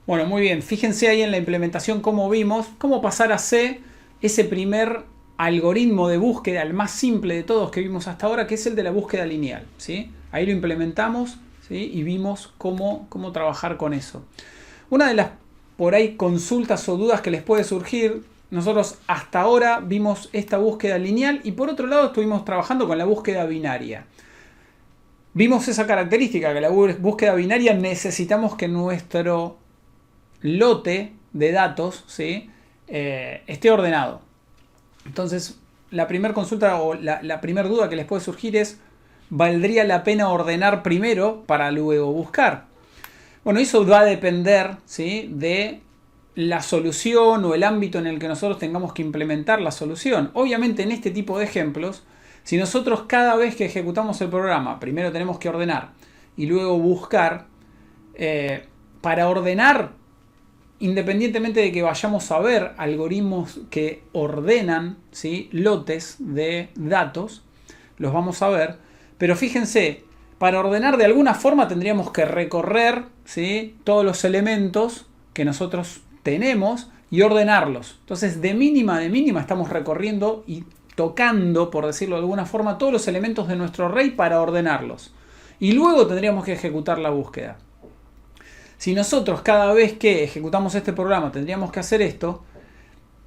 Bueno, muy bien. Fíjense ahí en la implementación cómo vimos, cómo pasar a C ese primer algoritmo de búsqueda, el más simple de todos que vimos hasta ahora, que es el de la búsqueda lineal. ¿Sí? Ahí lo implementamos, ¿sí? Y vimos cómo trabajar con eso. Una de las por ahí consultas o dudas que les puede surgir, nosotros hasta ahora vimos esta búsqueda lineal y por otro lado estuvimos trabajando con la búsqueda binaria. Vimos esa característica que la búsqueda binaria necesitamos que nuestro lote de datos, ¿sí? Esté ordenado. Entonces, la primera consulta o la primera duda que les puede surgir es, ¿valdría la pena ordenar primero para luego buscar? Bueno, eso va a depender, ¿sí? De la solución o el ámbito en el que nosotros tengamos que implementar la solución. Obviamente en este tipo de ejemplos, si nosotros cada vez que ejecutamos el programa, primero tenemos que ordenar y luego buscar, para ordenar, independientemente de que vayamos a ver algoritmos que ordenan, ¿sí? Lotes de datos, los vamos a ver, pero fíjense, para ordenar de alguna forma tendríamos que recorrer, ¿sí? Todos los elementos que nosotros tenemos y ordenarlos. Entonces de mínima estamos recorriendo y tocando, por decirlo de alguna forma, todos los elementos de nuestro array para ordenarlos. Y luego tendríamos que ejecutar la búsqueda. Si nosotros cada vez que ejecutamos este programa tendríamos que hacer esto,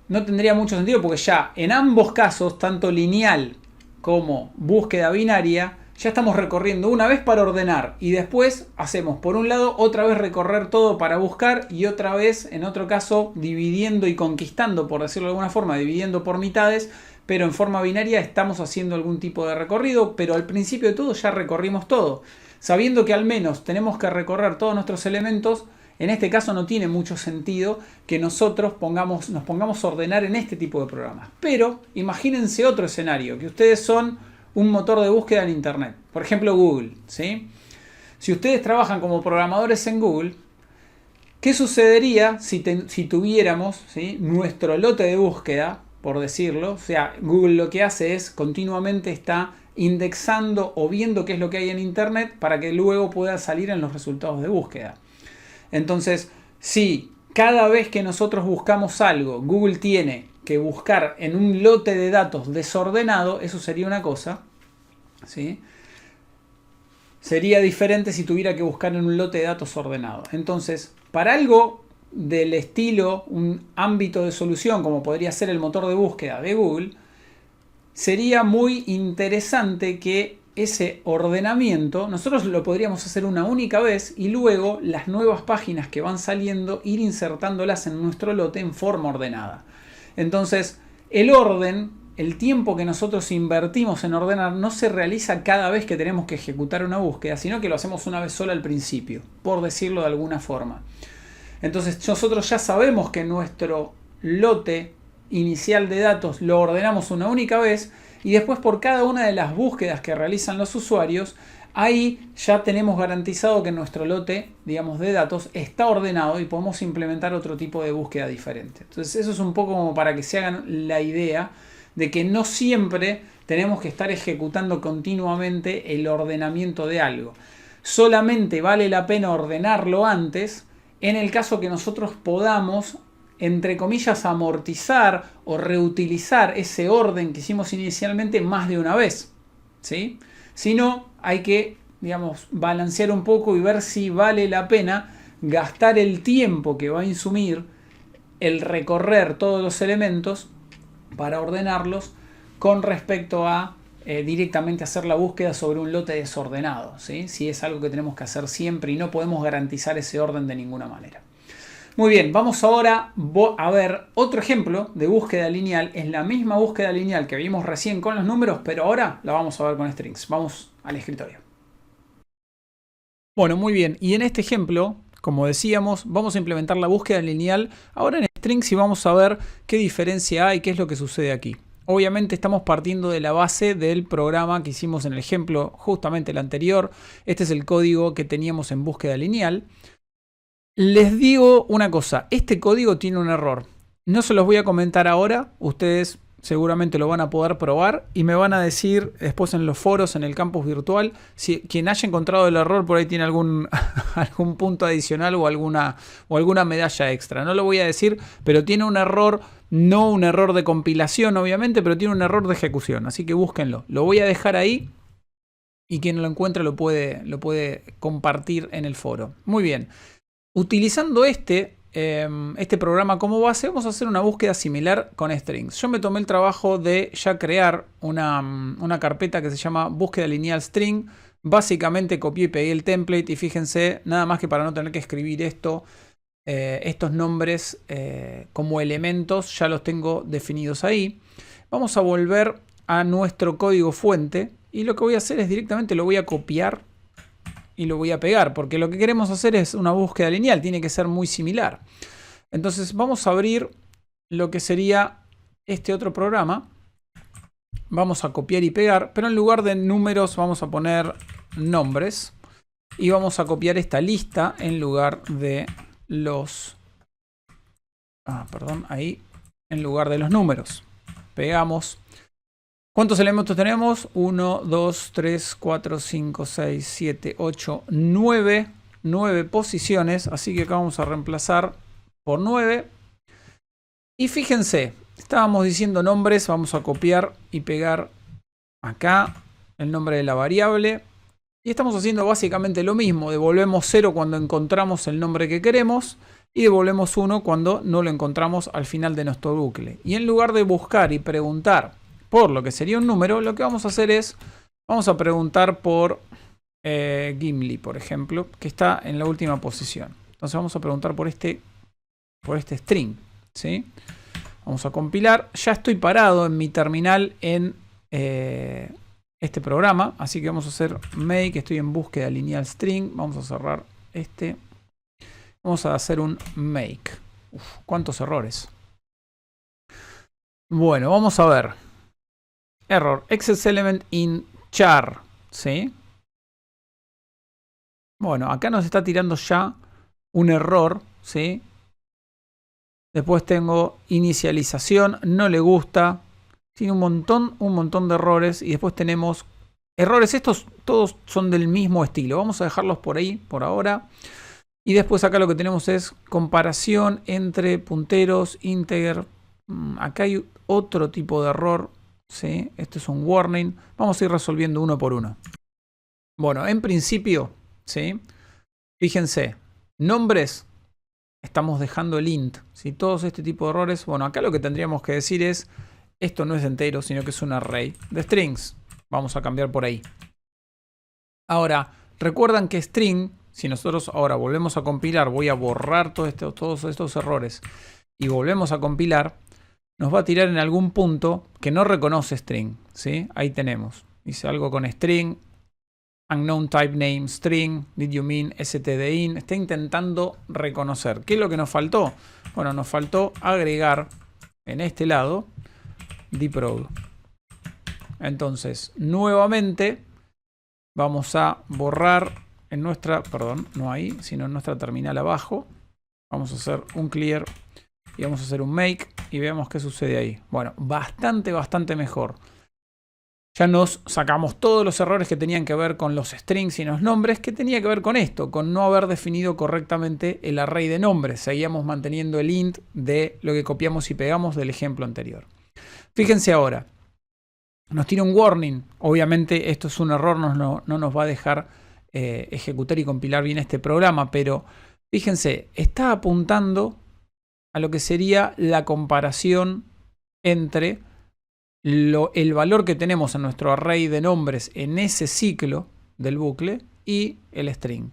no tendría mucho sentido porque ya en ambos casos, tanto lineal como búsqueda binaria, ya estamos recorriendo una vez para ordenar y después hacemos por un lado otra vez recorrer todo para buscar y otra vez en otro caso dividiendo y conquistando, por decirlo de alguna forma, dividiendo por mitades, pero en forma binaria estamos haciendo algún tipo de recorrido, pero al principio de todo ya recorrimos todo. Sabiendo que al menos tenemos que recorrer todos nuestros elementos, en este caso no tiene mucho sentido que nosotros nos pongamos a ordenar en este tipo de programas. Pero imagínense otro escenario, que ustedes son un motor de búsqueda en Internet. Por ejemplo, Google. ¿Sí? Si ustedes trabajan como programadores en Google, ¿qué sucedería si tuviéramos, ¿sí? Nuestro lote de búsqueda, por decirlo? O sea, Google lo que hace es continuamente está indexando o viendo qué es lo que hay en Internet para que luego pueda salir en los resultados de búsqueda. Entonces, si cada vez que nosotros buscamos algo, Google tiene que buscar en un lote de datos desordenado, eso sería una cosa, ¿sí? Sería diferente si tuviera que buscar en un lote de datos ordenado. Entonces, para algo del estilo, un ámbito de solución, como podría ser el motor de búsqueda de Google, sería muy interesante que ese ordenamiento nosotros lo podríamos hacer una única vez y luego las nuevas páginas que van saliendo ir insertándolas en nuestro lote en forma ordenada. Entonces el orden, el tiempo que nosotros invertimos en ordenar no se realiza cada vez que tenemos que ejecutar una búsqueda, sino que lo hacemos una vez sola al principio, por decirlo de alguna forma. Entonces nosotros ya sabemos que nuestro lote inicial de datos lo ordenamos una única vez y después por cada una de las búsquedas que realizan los usuarios, ahí ya tenemos garantizado que nuestro lote, digamos, de datos está ordenado y podemos implementar otro tipo de búsqueda diferente. Entonces eso es un poco como para que se hagan la idea de que no siempre tenemos que estar ejecutando continuamente el ordenamiento de algo. Solamente vale la pena ordenarlo antes en el caso que nosotros podamos, entre comillas, amortizar o reutilizar ese orden que hicimos inicialmente más de una vez, ¿sí? Si no, hay que, digamos, balancear un poco y ver si vale la pena gastar el tiempo que va a insumir el recorrer todos los elementos para ordenarlos con respecto a directamente hacer la búsqueda sobre un lote desordenado, ¿sí? Si es algo que tenemos que hacer siempre y no podemos garantizar ese orden de ninguna manera. Muy bien, vamos ahora a ver otro ejemplo de búsqueda lineal. Es la misma búsqueda lineal que vimos recién con los números, pero ahora la vamos a ver con strings. Vamos al escritorio. Bueno, muy bien. Y en este ejemplo, como decíamos, vamos a implementar la búsqueda lineal ahora en strings y vamos a ver qué diferencia hay, qué es lo que sucede aquí. Obviamente estamos partiendo de la base del programa que hicimos en el ejemplo justamente el anterior. Este es el código que teníamos en búsqueda lineal. Les digo una cosa, este código tiene un error. No se los voy a comentar ahora, ustedes seguramente lo van a poder probar y me van a decir después en los foros, en el campus virtual, si quien haya encontrado el error por ahí tiene algún, algún punto adicional o alguna medalla extra. No lo voy a decir, pero tiene un error, no un error de compilación obviamente, pero tiene un error de ejecución, así que búsquenlo. Lo voy a dejar ahí y quien lo encuentre lo puede compartir en el foro. Muy bien. Utilizando este programa como base, vamos a hacer una búsqueda similar con strings. Yo me tomé el trabajo de ya crear una carpeta que se llama búsqueda lineal string. Básicamente copié y pegué el template y fíjense, nada más que para no tener que escribir esto, estos nombres como elementos, ya los tengo definidos ahí. Vamos a volver a nuestro código fuente y lo que voy a hacer es directamente lo voy a copiar y lo voy a pegar, porque lo que queremos hacer es una búsqueda lineal, tiene que ser muy similar. Entonces vamos a abrir lo que sería este otro programa. Vamos a copiar y pegar, pero en lugar de números vamos a poner nombres. Y vamos a copiar esta lista en lugar de los... ahí, en lugar de los números. Pegamos. ¿Cuántos elementos tenemos? 1, 2, 3, 4, 5, 6, 7, 8, 9. 9 posiciones. Así que acá vamos a reemplazar por 9. Y fíjense, estábamos diciendo nombres. Vamos a copiar y pegar acá el nombre de la variable. Y estamos haciendo básicamente lo mismo. Devolvemos 0 cuando encontramos el nombre que queremos. Y devolvemos 1 cuando no lo encontramos al final de nuestro bucle. Y en lugar de buscar y preguntar por lo que sería un número, lo que vamos a hacer es, vamos a preguntar por Gimli, por ejemplo, que está en la última posición. Entonces vamos a preguntar por este string, ¿sí? Vamos a compilar. Ya estoy parado en mi terminal en este programa, así que vamos a hacer make, estoy en búsqueda lineal string, vamos a cerrar este. Vamos a hacer un make. Uf, ¿cuántos errores? Bueno, vamos a ver. Error, access element in char, ¿sí? Bueno, acá nos está tirando ya un error, ¿sí? Después tengo inicialización, no le gusta. Tiene un montón de errores. Y después tenemos errores. Estos todos son del mismo estilo. Vamos a dejarlos por ahí, por ahora. Y después acá lo que tenemos es comparación entre punteros, integer. Acá hay otro tipo de error. ¿Sí? Este es un warning. Vamos a ir resolviendo uno por uno. Bueno, en principio, ¿sí? Fíjense, nombres, estamos dejando el int. ¿Sí? Todos este tipo de errores. Bueno, acá lo que tendríamos que decir es, esto no es entero, sino que es un array de strings. Vamos a cambiar por ahí. Ahora, recuerdan que string, si nosotros ahora volvemos a compilar, voy a borrar todos estos errores y volvemos a compilar, nos va a tirar en algún punto que no reconoce string, ¿sí? Ahí tenemos. Dice algo con string, unknown type name string, did you mean stdin. Está intentando reconocer. ¿Qué es lo que nos faltó? Bueno, nos faltó agregar en este lado dprod. Entonces, nuevamente vamos a borrar en nuestra, perdón, no ahí, sino en nuestra terminal abajo. Vamos a hacer un clear y vamos a hacer un make y veamos qué sucede ahí. Bueno, bastante mejor. Ya nos sacamos todos los errores que tenían que ver con los strings y los nombres, que tenía que ver con esto, con no haber definido correctamente el array de nombres. Seguíamos manteniendo el int de lo que copiamos y pegamos del ejemplo anterior. Fíjense ahora, nos tiene un warning. Obviamente esto es un error, no nos va a dejar ejecutar y compilar bien este programa, pero fíjense, está apuntando a lo que sería la comparación entre el valor que tenemos en nuestro array de nombres en ese ciclo del bucle y el string.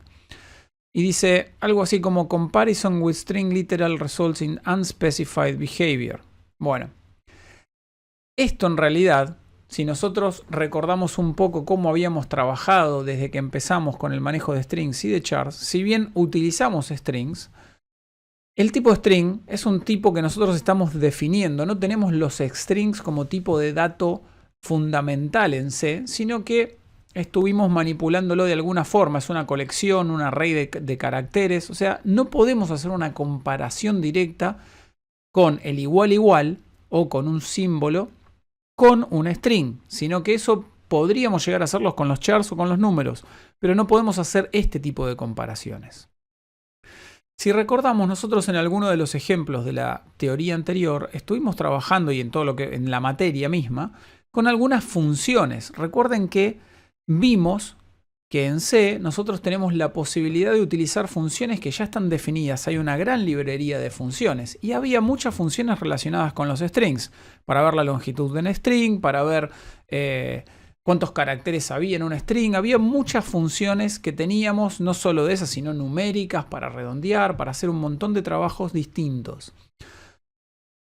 Y dice algo así como comparison with string literal results in unspecified behavior. Bueno, esto en realidad, si nosotros recordamos un poco cómo habíamos trabajado desde que empezamos con el manejo de strings y de chars, si bien utilizamos strings, el tipo string es un tipo que nosotros estamos definiendo. No tenemos los strings como tipo de dato fundamental en C, sino que estuvimos manipulándolo de alguna forma. Es una colección, un array de caracteres. O sea, no podemos hacer una comparación directa con el igual o con un símbolo con un string, sino que eso podríamos llegar a hacerlo con los chars o con los números, pero no podemos hacer este tipo de comparaciones. Si recordamos, nosotros en alguno de los ejemplos de la teoría anterior estuvimos trabajando, y en todo lo que en la materia misma, con algunas funciones. Recuerden que vimos que en C nosotros tenemos la posibilidad de utilizar funciones que ya están definidas. Hay una gran librería de funciones y había muchas funciones relacionadas con los strings, para ver la longitud de un string, para ver cuántos caracteres había en un string. Había muchas funciones que teníamos, no solo de esas, sino numéricas, para redondear, para hacer un montón de trabajos distintos.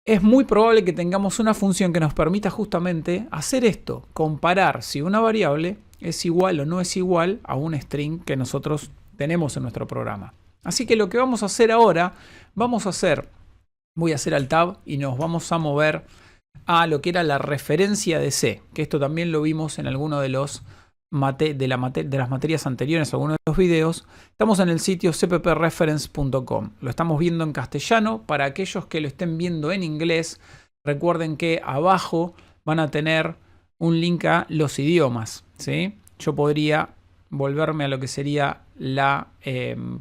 Es muy probable que tengamos una función que nos permita justamente hacer esto, comparar si una variable es igual o no es igual a un string que nosotros tenemos en nuestro programa. Así que lo que vamos a hacer ahora, voy a hacer Alt Tab y nos vamos a mover a lo que era la referencia de C, que esto también lo vimos en alguno de las materias anteriores, algunos de los videos. Estamos en el sitio cppreference.com. Lo estamos viendo en castellano. Para aquellos que lo estén viendo en inglés, recuerden que abajo van a tener un link a los idiomas, ¿sí? Yo podría volverme a lo que sería la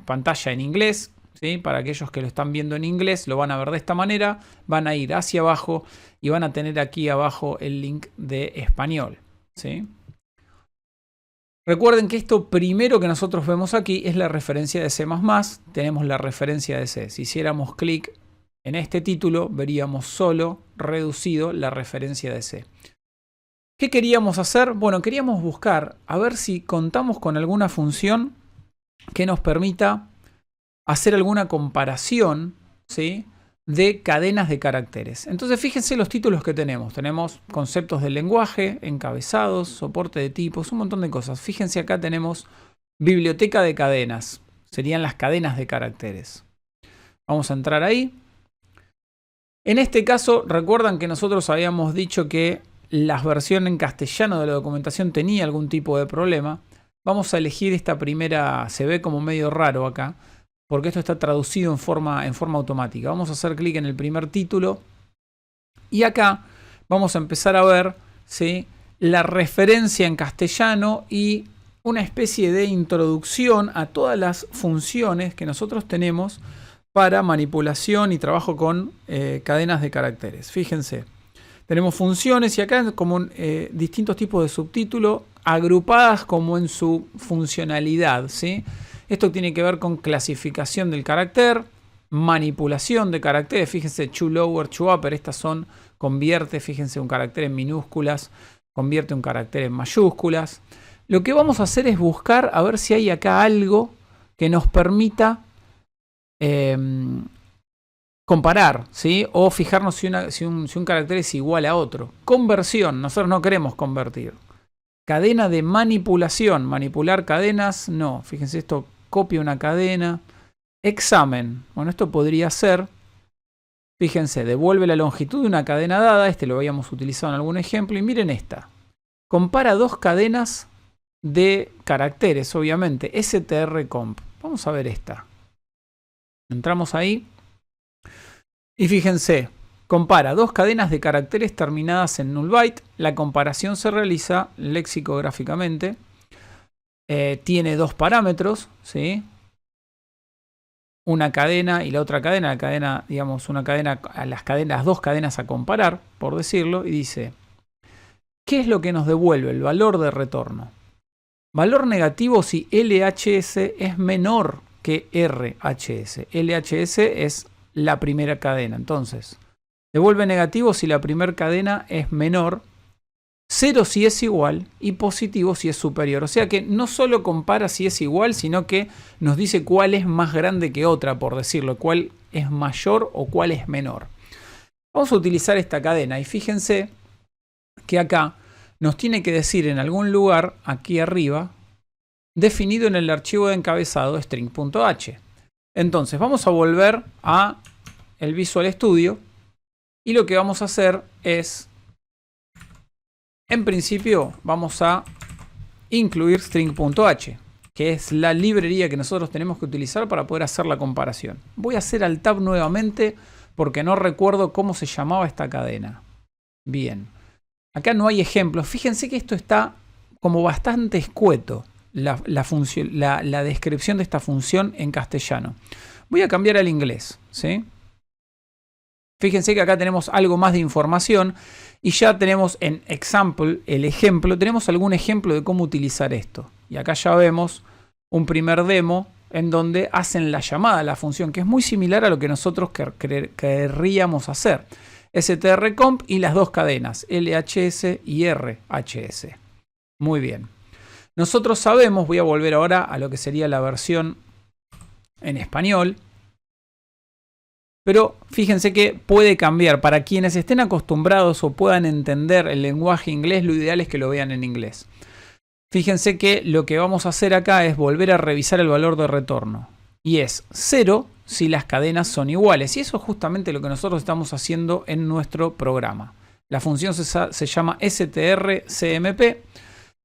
pantalla en inglés, ¿sí? Para aquellos que lo están viendo en inglés, lo van a ver de esta manera. Van a ir hacia abajo y van a tener aquí abajo el link de español, ¿sí? Recuerden que esto primero que nosotros vemos aquí es la referencia de C++. Tenemos la referencia de C. Si hiciéramos clic en este título, veríamos solo reducido la referencia de C. ¿Qué queríamos hacer? Bueno, queríamos buscar a ver si contamos con alguna función que nos permita hacer alguna comparación, ¿sí?, de cadenas de caracteres. Entonces fíjense los títulos que tenemos. Tenemos conceptos del lenguaje, encabezados, soporte de tipos, un montón de cosas. Fíjense acá tenemos biblioteca de cadenas. Serían las cadenas de caracteres. Vamos a entrar ahí. En este caso, recuerdan que nosotros habíamos dicho que la versión en castellano de la documentación tenía algún tipo de problema. Vamos a elegir esta primera, se ve como medio raro acá, porque esto está traducido en forma automática. Vamos a hacer clic en el primer título y acá vamos a empezar a ver, ¿sí?, la referencia en castellano y una especie de introducción a todas las funciones que nosotros tenemos para manipulación y trabajo con cadenas de caracteres. Fíjense, tenemos funciones y acá como distintos tipos de subtítulos agrupadas como en su funcionalidad, ¿sí? Esto tiene que ver con clasificación del carácter, manipulación de caracteres. Fíjense, to lower, to upper. Estas son, convierte, fíjense, un carácter en minúsculas, convierte un carácter en mayúsculas. Lo que vamos a hacer es buscar a ver si hay acá algo que nos permita comparar, ¿sí?, o fijarnos si un carácter es igual a otro. Conversión, nosotros no queremos convertir. Cadena de manipulación, manipular cadenas, no. Fíjense, esto copia una cadena. Examen, bueno, esto podría ser, fíjense, devuelve la longitud de una cadena dada. Este lo habíamos utilizado en algún ejemplo. Y miren esta. Compara dos cadenas de caracteres, obviamente. strcomp. Vamos a ver esta. Entramos ahí. Y fíjense, compara dos cadenas de caracteres terminadas en null byte. La comparación se realiza lexicográficamente. Tiene dos parámetros, ¿sí?, una cadena y la otra cadena. La cadena, digamos, una cadena a las dos cadenas a comparar, por decirlo. Y dice, ¿qué es lo que nos devuelve el valor de retorno? Valor negativo si LHS es menor que RHS. LHS es la primera cadena. Entonces, devuelve negativo si la primera cadena es menor, 0 si es igual y positivo si es superior. O sea que no solo compara si es igual, sino que nos dice cuál es más grande que otra, por decirlo, cuál es mayor o cuál es menor. Vamos a utilizar esta cadena y fíjense que acá nos tiene que decir en algún lugar, aquí arriba, definido en el archivo de encabezado string.h. Entonces vamos a volver a el Visual Studio y lo que vamos a hacer es, en principio, vamos a incluir string.h, que es la librería que nosotros tenemos que utilizar para poder hacer la comparación. Voy a hacer Alt Tab nuevamente porque no recuerdo cómo se llamaba esta cadena. Bien. Acá no hay ejemplos. Fíjense que esto está como bastante escueto, la descripción de esta función en castellano. Voy a cambiar al inglés, ¿sí? Fíjense que acá tenemos algo más de información y ya tenemos en example, el ejemplo, tenemos algún ejemplo de cómo utilizar esto. Y acá ya vemos un primer demo en donde hacen la llamada a la función, que es muy similar a lo que nosotros querríamos hacer. strcomp y las dos cadenas, LHS y RHS. Muy bien. Nosotros sabemos, voy a volver ahora a lo que sería la versión en español. Pero fíjense que puede cambiar. Para quienes estén acostumbrados o puedan entender el lenguaje inglés, lo ideal es que lo vean en inglés. Fíjense que lo que vamos a hacer acá es volver a revisar el valor de retorno. Y es 0 si las cadenas son iguales. Y eso es justamente lo que nosotros estamos haciendo en nuestro programa. La función se llama strcmp.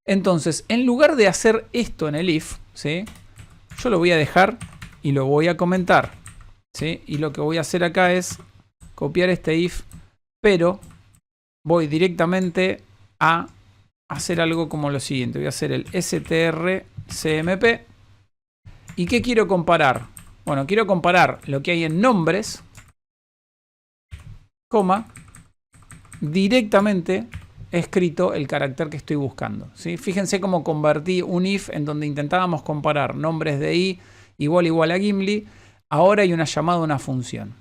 Entonces, en lugar de hacer esto en el if, ¿sí? Yo lo voy a dejar y lo voy a comentar. ¿Sí? Y lo que voy a hacer acá es copiar este if, pero voy directamente a hacer algo como lo siguiente. Voy a hacer el strcmp. ¿Y qué quiero comparar? Bueno, quiero comparar lo que hay en nombres, coma, directamente escrito el carácter que estoy buscando, ¿sí? Fíjense cómo convertí un if en donde intentábamos comparar nombres de i igual a Gimli. Ahora hay una llamada a una función.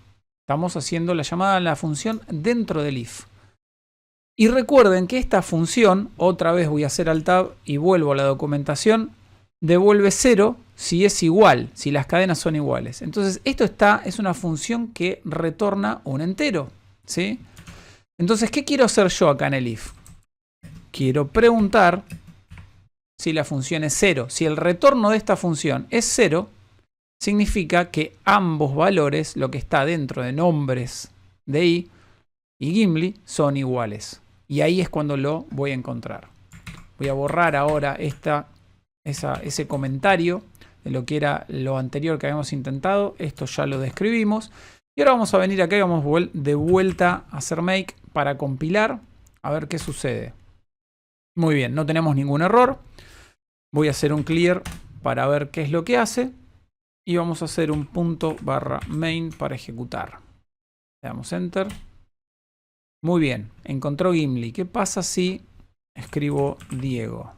Estamos haciendo la llamada a la función dentro del if. Y recuerden que esta función, otra vez voy a hacer alt tab y vuelvo a la documentación, devuelve 0 si es igual, si las cadenas son iguales. Entonces esto es una función que retorna un entero, ¿sí? Entonces, ¿qué quiero hacer yo acá en el if? Quiero preguntar si la función es 0. Si el retorno de esta función es 0, significa que ambos valores, lo que está dentro de nombres de i y Gimli, son iguales. Y ahí es cuando lo voy a encontrar. Voy a borrar ahora ese comentario de lo que era lo anterior que habíamos intentado. Esto ya lo describimos. Y ahora vamos a venir acá y vamos de vuelta a hacer make para compilar. A ver qué sucede. Muy bien, no tenemos ningún error. Voy a hacer un clear para ver qué es lo que hace. Y vamos a hacer un punto barra main para ejecutar. Le damos enter. Muy bien, encontró Gimli. ¿Qué pasa si escribo Diego?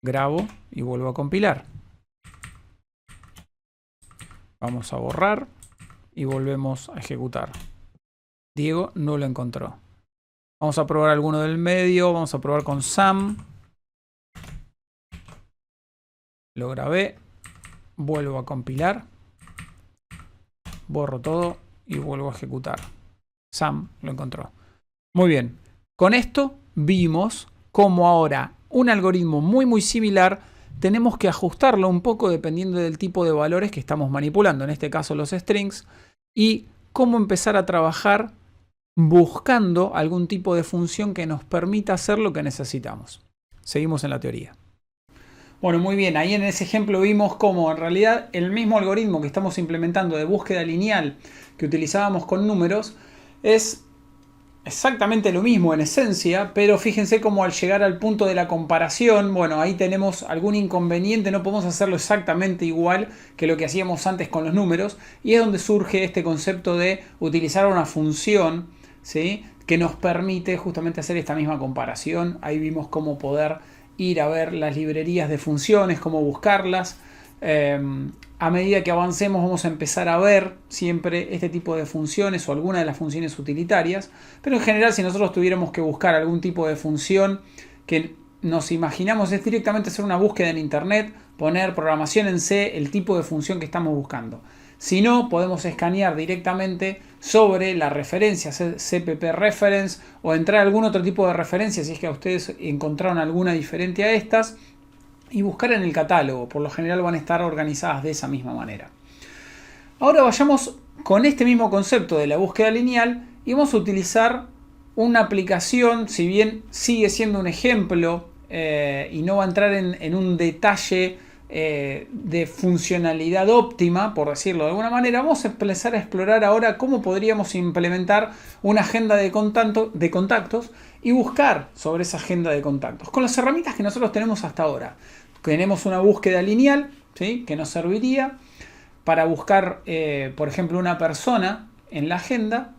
Grabo y vuelvo a compilar. Vamos a borrar y volvemos a ejecutar. Diego no lo encontró. Vamos a probar alguno del medio. Vamos a probar con Sam. Lo grabé. Vuelvo a compilar. Borro todo y vuelvo a ejecutar. Sam lo encontró. Muy bien. Con esto vimos cómo ahora un algoritmo muy similar tenemos que ajustarlo un poco dependiendo del tipo de valores que estamos manipulando. En este caso los strings. Y cómo empezar a trabajar buscando algún tipo de función que nos permita hacer lo que necesitamos. Seguimos en la teoría. Bueno, muy bien. Ahí en ese ejemplo vimos cómo en realidad el mismo algoritmo que estamos implementando de búsqueda lineal que utilizábamos con números es exactamente lo mismo en esencia, pero fíjense cómo al llegar al punto de la comparación, bueno, ahí tenemos algún inconveniente, no podemos hacerlo exactamente igual que lo que hacíamos antes con los números, y es donde surge este concepto de utilizar una función, ¿sí?, que nos permite justamente hacer esta misma comparación. Ahí vimos cómo poder ir a ver las librerías de funciones, cómo buscarlas. A medida que avancemos vamos a empezar a ver siempre este tipo de funciones o alguna de las funciones utilitarias, pero en general si nosotros tuviéramos que buscar algún tipo de función que nos imaginamos es directamente hacer una búsqueda en internet, poner programación en C, el tipo de función que estamos buscando. Si no, podemos escanear directamente sobre la referencia, CPP reference, o entrar a algún otro tipo de referencia si es que a ustedes encontraron alguna diferente a estas, y buscar en el catálogo. Por lo general van a estar organizadas de esa misma manera. Ahora vayamos con este mismo concepto de la búsqueda lineal y vamos a utilizar una aplicación, si bien sigue siendo un ejemplo y no va a entrar en un detalle de funcionalidad óptima, por decirlo de alguna manera, vamos a empezar a explorar ahora cómo podríamos implementar una agenda de contactos y buscar sobre esa agenda de contactos con las herramientas que nosotros tenemos hasta ahora. Tenemos una búsqueda lineal, ¿sí?, que nos serviría para buscar, por ejemplo, una persona en la agenda,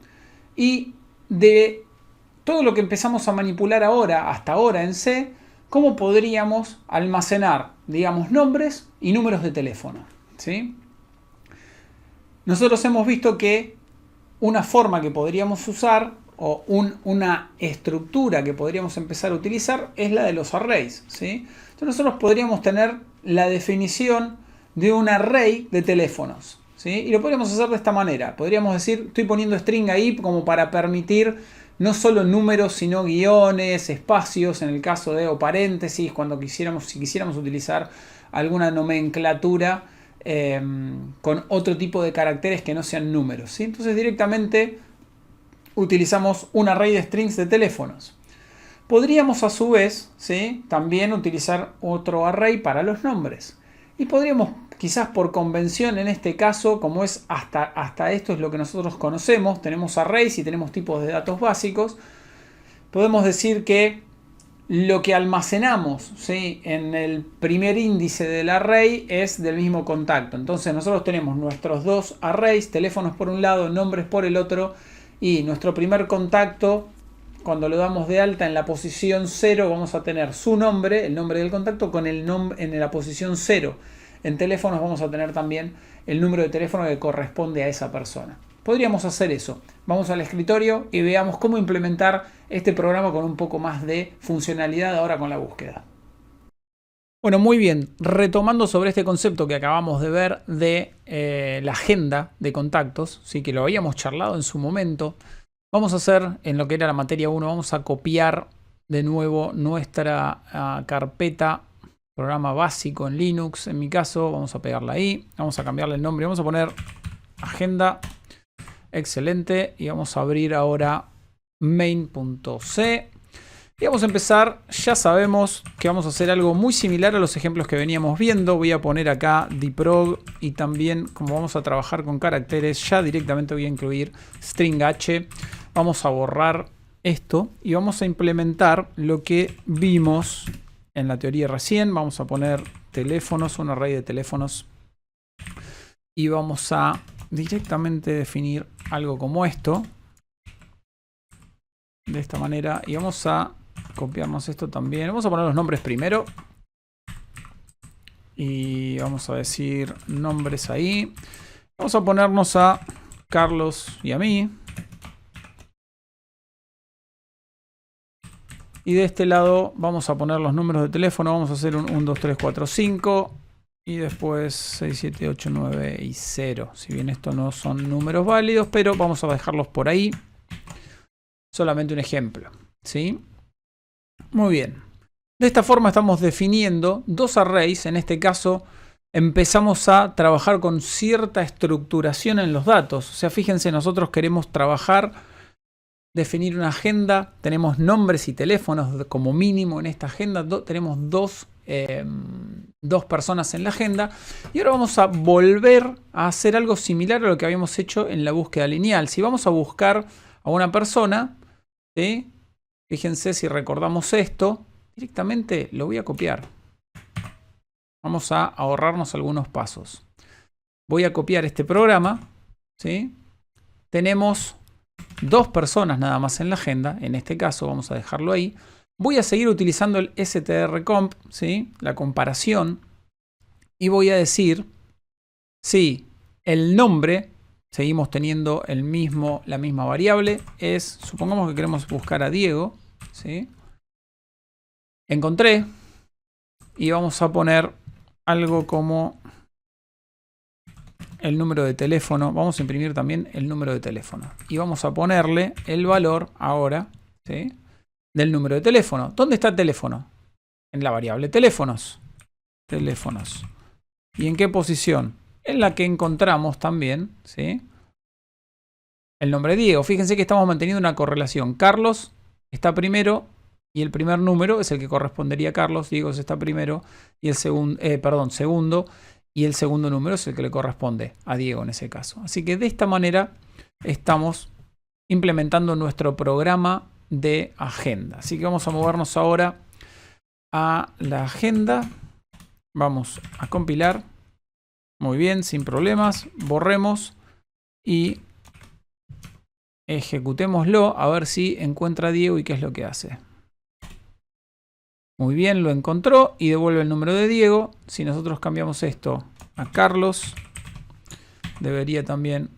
y de todo lo que empezamos a manipular ahora, hasta ahora en C, cómo podríamos almacenar, digamos, nombres y números de teléfono, ¿sí? Nosotros hemos visto que una forma que podríamos usar o una estructura que podríamos empezar a utilizar es la de los arrays, ¿sí? Entonces nosotros podríamos tener la definición de un array de teléfonos, ¿sí? Y lo podríamos hacer de esta manera. Podríamos decir, estoy poniendo string ahí como para permitir no solo números, sino guiones, espacios, en el caso de, o paréntesis, cuando si quisiéramos utilizar alguna nomenclatura con otro tipo de caracteres que no sean números, ¿sí? Entonces directamente utilizamos un array de strings de teléfonos. Podríamos a su vez, ¿sí?, también utilizar otro array para los nombres. Y podríamos, quizás por convención en este caso, como es hasta esto es lo que nosotros conocemos, tenemos arrays y tenemos tipos de datos básicos, podemos decir que lo que almacenamos, ¿sí?, en el primer índice del array es del mismo contacto. Entonces nosotros tenemos nuestros dos arrays, teléfonos por un lado, nombres por el otro, y nuestro primer contacto, cuando lo damos de alta en la posición 0, vamos a tener su nombre, el nombre del contacto, con el nombre en la posición 0. En teléfonos vamos a tener también el número de teléfono que corresponde a esa persona. Podríamos hacer eso. Vamos al escritorio y veamos cómo implementar este programa con un poco más de funcionalidad ahora con la búsqueda. Bueno, muy bien. Retomando sobre este concepto que acabamos de ver de la agenda de contactos, sí, que lo habíamos charlado en su momento, vamos a hacer en lo que era la materia 1, vamos a copiar de nuevo nuestra carpeta, programa básico en Linux, en mi caso, vamos a pegarla ahí, vamos a cambiarle el nombre, vamos a poner agenda, excelente, y vamos a abrir ahora main.c. Y vamos a empezar, ya sabemos que vamos a hacer algo muy similar a los ejemplos que veníamos viendo. Voy a poner acá dprog y también, como vamos a trabajar con caracteres, ya directamente voy a incluir string h. Vamos a borrar esto y vamos a implementar lo que vimos en la teoría recién. Vamos a poner teléfonos, un array de teléfonos, y vamos a directamente definir algo como esto, de esta manera, y vamos a copiarnos esto también. Vamos a poner los nombres primero y vamos a decir nombres ahí. Vamos a ponernos a Carlos y a mí. Y de este lado vamos a poner los números de teléfono. Vamos a hacer un 1, 2, 3, 4, 5 y después 6, 7, 8, 9 y 0. Si bien estos no son números válidos, pero vamos a dejarlos por ahí. Solamente un ejemplo, ¿sí? Muy bien. De esta forma estamos definiendo dos arrays. En este caso empezamos a trabajar con cierta estructuración en los datos. O sea, fíjense, nosotros queremos trabajar, definir una agenda. Tenemos nombres y teléfonos como mínimo en esta agenda. Tenemos dos personas en la agenda. Y ahora vamos a volver a hacer algo similar a lo que habíamos hecho en la búsqueda lineal. Si vamos a buscar a una persona, ¿sí? Fíjense, si recordamos esto, directamente lo voy a copiar. Vamos a ahorrarnos algunos pasos. Voy a copiar este programa, ¿sí? Tenemos dos personas nada más en la agenda. En este caso vamos a dejarlo ahí. Voy a seguir utilizando el strcomp, ¿sí?, la comparación. Y voy a decir si el nombre, seguimos teniendo la misma variable, supongamos que queremos buscar a Diego, ¿sí? Encontré, y vamos a poner algo como el número de teléfono. Vamos a imprimir también el número de teléfono y vamos a ponerle el valor ahora, ¿sí?, del número de teléfono. ¿Dónde está el teléfono? En la variable teléfonos. Teléfonos. ¿Y en qué posición? En la que encontramos también, ¿sí?, el nombre Diego. Fíjense que estamos manteniendo una correlación. Carlos está primero y el primer número es el que correspondería a Carlos. Diego está primero y el segundo, y el segundo número es el que le corresponde a Diego en ese caso. Así que de esta manera estamos implementando nuestro programa de agenda. Así que vamos a movernos ahora a la agenda. Vamos a compilar. Muy bien, sin problemas. Borremos y ejecutémoslo a ver si encuentra a Diego y qué es lo que hace. Muy bien, lo encontró y devuelve el número de Diego. Si nosotros cambiamos esto a Carlos, debería también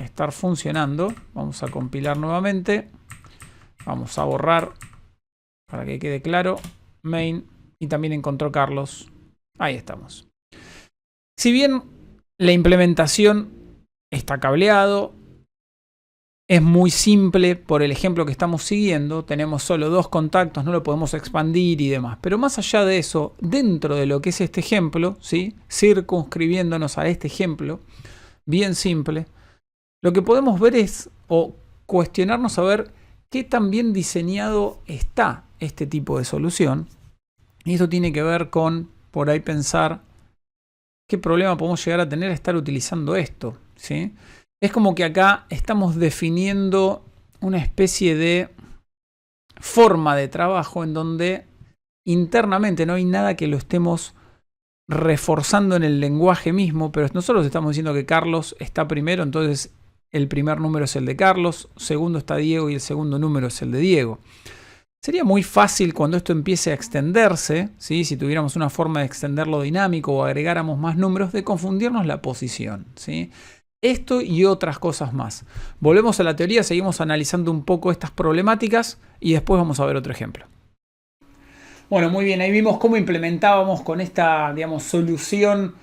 estar funcionando. Vamos a compilar nuevamente. Vamos a borrar para que quede claro. Main, y también encontró Carlos. Ahí estamos. Si bien la implementación está cableado, es muy simple por el ejemplo que estamos siguiendo. Tenemos solo 2 contactos, no lo podemos expandir y demás. Pero más allá de eso, dentro de lo que es este ejemplo, ¿sí? Circunscribiéndonos a este ejemplo, bien simple, lo que podemos ver es, o cuestionarnos a ver qué tan bien diseñado está este tipo de solución. Y esto tiene que ver con, por ahí pensar, qué problema podemos llegar a tener a estar utilizando esto, ¿sí? Es como que acá estamos definiendo una especie de forma de trabajo en donde internamente no hay nada que lo estemos reforzando en el lenguaje mismo, pero nosotros estamos diciendo que Carlos está primero, entonces el primer número es el de Carlos, segundo está Diego y el segundo número es el de Diego. Sería muy fácil cuando esto empiece a extenderse, ¿sí? Si tuviéramos una forma de extenderlo dinámico o agregáramos más números, de confundirnos la posición, ¿sí? Esto y otras cosas más. Volvemos a la teoría, seguimos analizando un poco estas problemáticas y después vamos a ver otro ejemplo. Bueno, muy bien, ahí vimos cómo implementábamos con esta, digamos, solución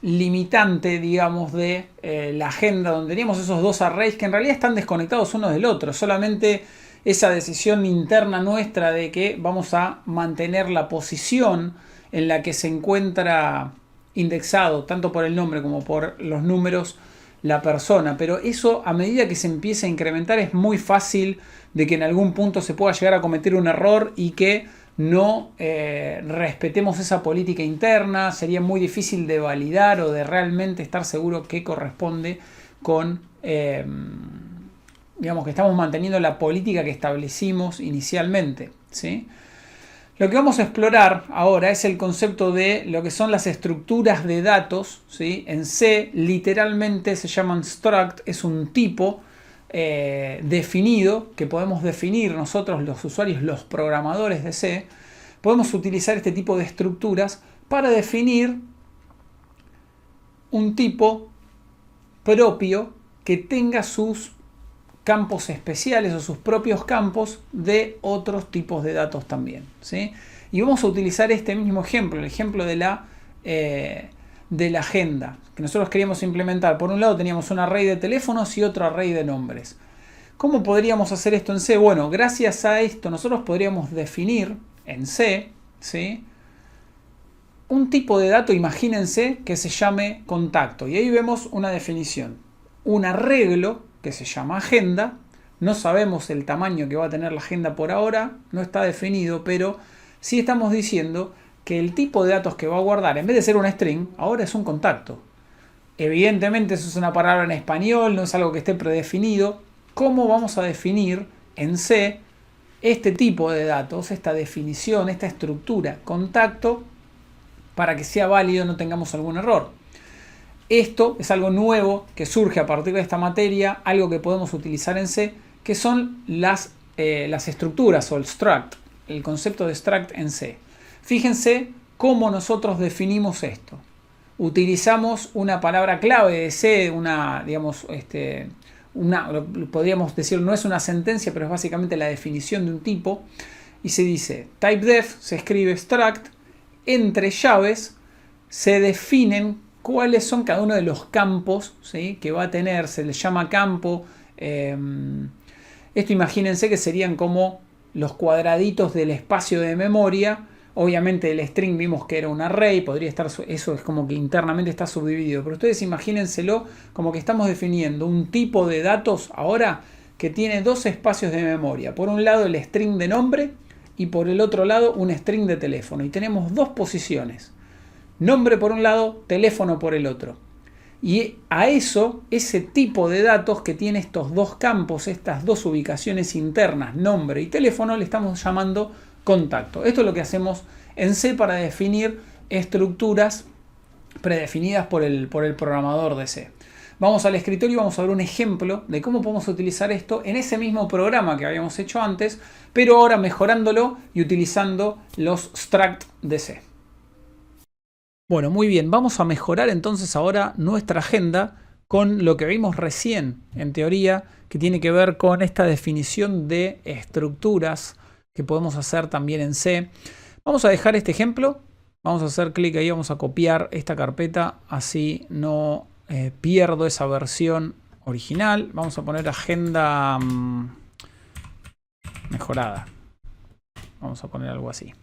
limitante, digamos, de la agenda, donde teníamos esos 2 arrays que en realidad están desconectados uno del otro. Solamente esa decisión interna nuestra de que vamos a mantener la posición en la que se encuentra indexado, tanto por el nombre como por los números, la persona. Pero eso, a medida que se empieza a incrementar, es muy fácil de que en algún punto se pueda llegar a cometer un error y que no respetemos esa política interna. Sería muy difícil de validar o de realmente estar seguro que corresponde con, digamos, que estamos manteniendo la política que establecimos inicialmente, ¿sí? Lo que vamos a explorar ahora es el concepto de lo que son las estructuras de datos, ¿sí? En C literalmente se llaman struct, es un tipo definido que podemos definir nosotros los usuarios, los programadores de C. Podemos utilizar este tipo de estructuras para definir un tipo propio que tenga sus campos especiales o sus propios campos de otros tipos de datos también, ¿sí? Y vamos a utilizar este mismo ejemplo, el ejemplo de la agenda que nosotros queríamos implementar. Por un lado teníamos un array de teléfonos y otro array de nombres. ¿Cómo podríamos hacer esto en C? Bueno, gracias a esto nosotros podríamos definir en C, ¿sí?, un tipo de dato, imagínense, que se llame contacto. Y ahí vemos una definición. Un arreglo que se llama agenda. No sabemos el tamaño que va a tener la agenda por ahora, no está definido, pero sí estamos diciendo que el tipo de datos que va a guardar, en vez de ser una string, ahora es un contacto. Evidentemente eso es una palabra en español, no es algo que esté predefinido. ¿Cómo vamos a definir en C este tipo de datos, esta definición, esta estructura, contacto, para que sea válido y no tengamos algún error? Esto es algo nuevo que surge a partir de esta materia, algo que podemos utilizar en C, que son las estructuras o el struct, el concepto de struct en C. Fíjense cómo nosotros definimos esto. Utilizamos una palabra clave de C, podríamos decir, no es una sentencia, pero es básicamente la definición de un tipo, y se dice typedef, se escribe struct, entre llaves se definen cuáles son cada uno de los campos, ¿sí?, que va a tener. Se le llama campo. Esto imagínense que serían como los cuadraditos del espacio de memoria. Obviamente el string vimos que era un array, podría estar, eso es como que internamente está subdividido. Pero ustedes imagínenselo como que estamos definiendo un tipo de datos ahora que tiene dos espacios de memoria. Por un lado el string de nombre y por el otro lado un string de teléfono. Y tenemos dos posiciones. Nombre por un lado, teléfono por el otro. Y a eso, ese tipo de datos que tiene estos dos campos, estas dos ubicaciones internas, nombre y teléfono, le estamos llamando contacto. Esto es lo que hacemos en C para definir estructuras predefinidas por el programador de C. Vamos al escritorio y vamos a ver un ejemplo de cómo podemos utilizar esto en ese mismo programa que habíamos hecho antes, pero ahora mejorándolo y utilizando los struct de C. Bueno, muy bien, vamos a mejorar entonces ahora nuestra agenda con lo que vimos recién en teoría, que tiene que ver con esta definición de estructuras que podemos hacer también en C. Vamos a dejar este ejemplo, vamos a hacer clic ahí, vamos a copiar esta carpeta, así no pierdo esa versión original. Vamos a poner agenda mejorada, vamos a poner algo así.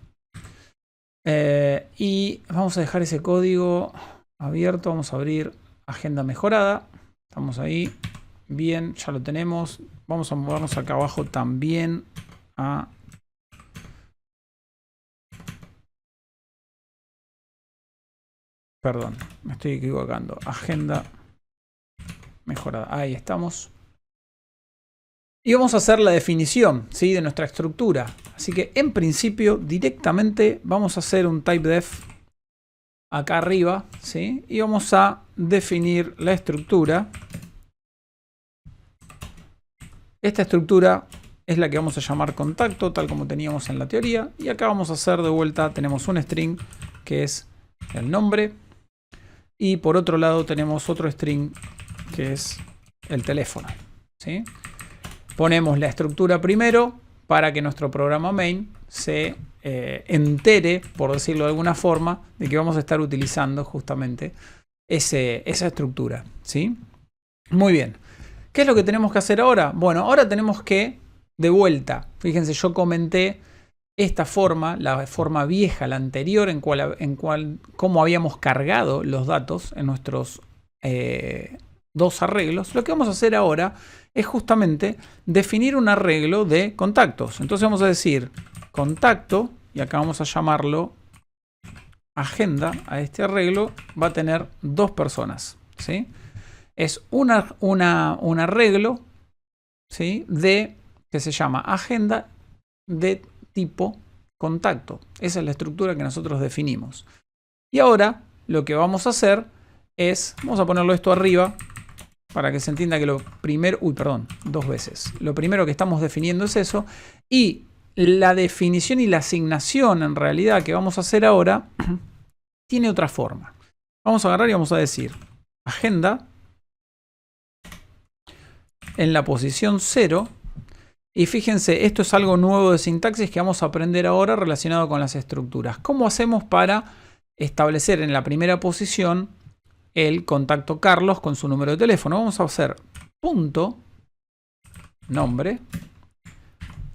Y vamos a dejar ese código abierto, vamos a abrir agenda mejorada, estamos ahí, bien, ya lo tenemos. Vamos a movernos acá abajo también a perdón, me estoy equivocando, agenda mejorada, ahí estamos. Y vamos a hacer la definición, ¿sí?, de nuestra estructura. Así que en principio directamente vamos a hacer un typedef acá arriba, ¿sí? Y vamos a definir la estructura. Esta estructura es la que vamos a llamar contacto, tal como teníamos en la teoría. Y acá vamos a hacer de vuelta, tenemos un string que es el nombre. Y por otro lado tenemos otro string que es el teléfono, ¿sí? Ponemos la estructura primero para que nuestro programa main se entere, por decirlo de alguna forma, de que vamos a estar utilizando justamente esa estructura, ¿sí? Muy bien. ¿Qué es lo que tenemos que hacer ahora? Bueno, ahora tenemos que, de vuelta, fíjense, yo comenté esta forma, la forma vieja, la anterior, en cómo habíamos cargado los datos en nuestros dos arreglos. Lo que vamos a hacer ahora es justamente definir un arreglo de contactos. Entonces vamos a decir contacto, y acá vamos a llamarlo agenda. A este arreglo va a tener dos personas, ¿sí? Es un arreglo, ¿sí?, que se llama agenda de tipo contacto. Esa es la estructura que nosotros definimos. Y ahora lo que vamos a hacer es, vamos a ponerlo esto arriba, para que se entienda que lo primero, dos veces. Lo primero que estamos definiendo es eso. Y la definición y la asignación en realidad que vamos a hacer ahora tiene otra forma. Vamos a agarrar y vamos a decir agenda en la posición 0. Y fíjense, esto es algo nuevo de sintaxis que vamos a aprender ahora relacionado con las estructuras. ¿Cómo hacemos para establecer en la primera posición el contacto Carlos con su número de teléfono? Vamos a hacer punto nombre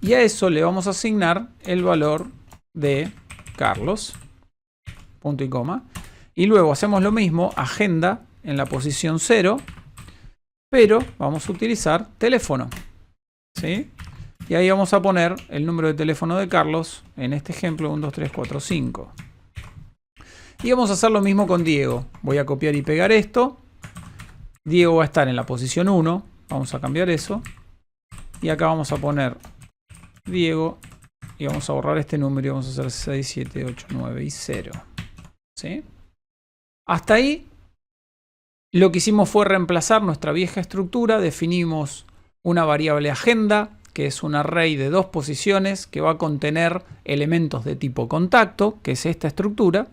y a eso le vamos a asignar el valor de Carlos, punto y coma, y luego hacemos lo mismo, agenda en la posición 0, pero vamos a utilizar teléfono, ¿sí? Y ahí vamos a poner el número de teléfono de Carlos, en este ejemplo 1, 2, 3, 4, 5. Y vamos a hacer lo mismo con Diego. Voy a copiar y pegar esto. Diego va a estar en la posición 1. Vamos a cambiar eso. Y acá vamos a poner Diego. Y vamos a borrar este número y vamos a hacer 6, 7, 8, 9 y 0. ¿Sí? Hasta ahí lo que hicimos fue reemplazar nuestra vieja estructura. Definimos una variable agenda, que es un array de dos posiciones que va a contener elementos de tipo contacto, que es esta estructura.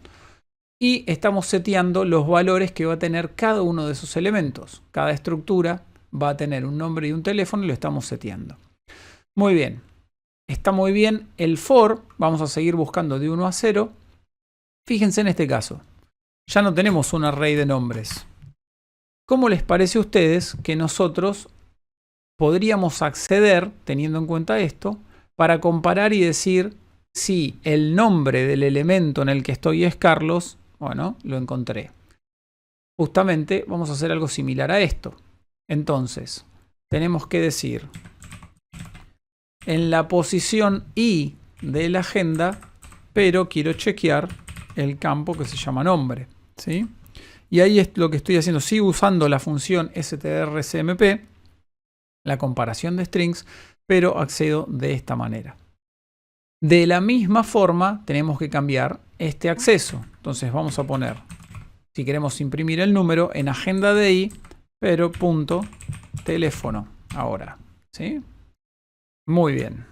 Y estamos seteando los valores que va a tener cada uno de esos elementos. Cada estructura va a tener un nombre y un teléfono y lo estamos seteando. Muy bien. Está muy bien el for. Vamos a seguir buscando de 1 a 0. Fíjense en este caso. Ya no tenemos un array de nombres. ¿Cómo les parece a ustedes que nosotros podríamos acceder, teniendo en cuenta esto, para comparar y decir si el nombre del elemento en el que estoy es Carlos? Bueno, lo encontré. Justamente vamos a hacer algo similar a esto. Entonces, tenemos que decir en la posición I de la agenda, pero quiero chequear el campo que se llama nombre, ¿sí? Y ahí es lo que estoy haciendo. Sigo usando la función strcmp, la comparación de strings, pero accedo de esta manera. De la misma forma, tenemos que cambiar este acceso. Entonces vamos a poner, si queremos imprimir el número, en agenda de I, pero punto teléfono ahora, ¿sí? Muy bien.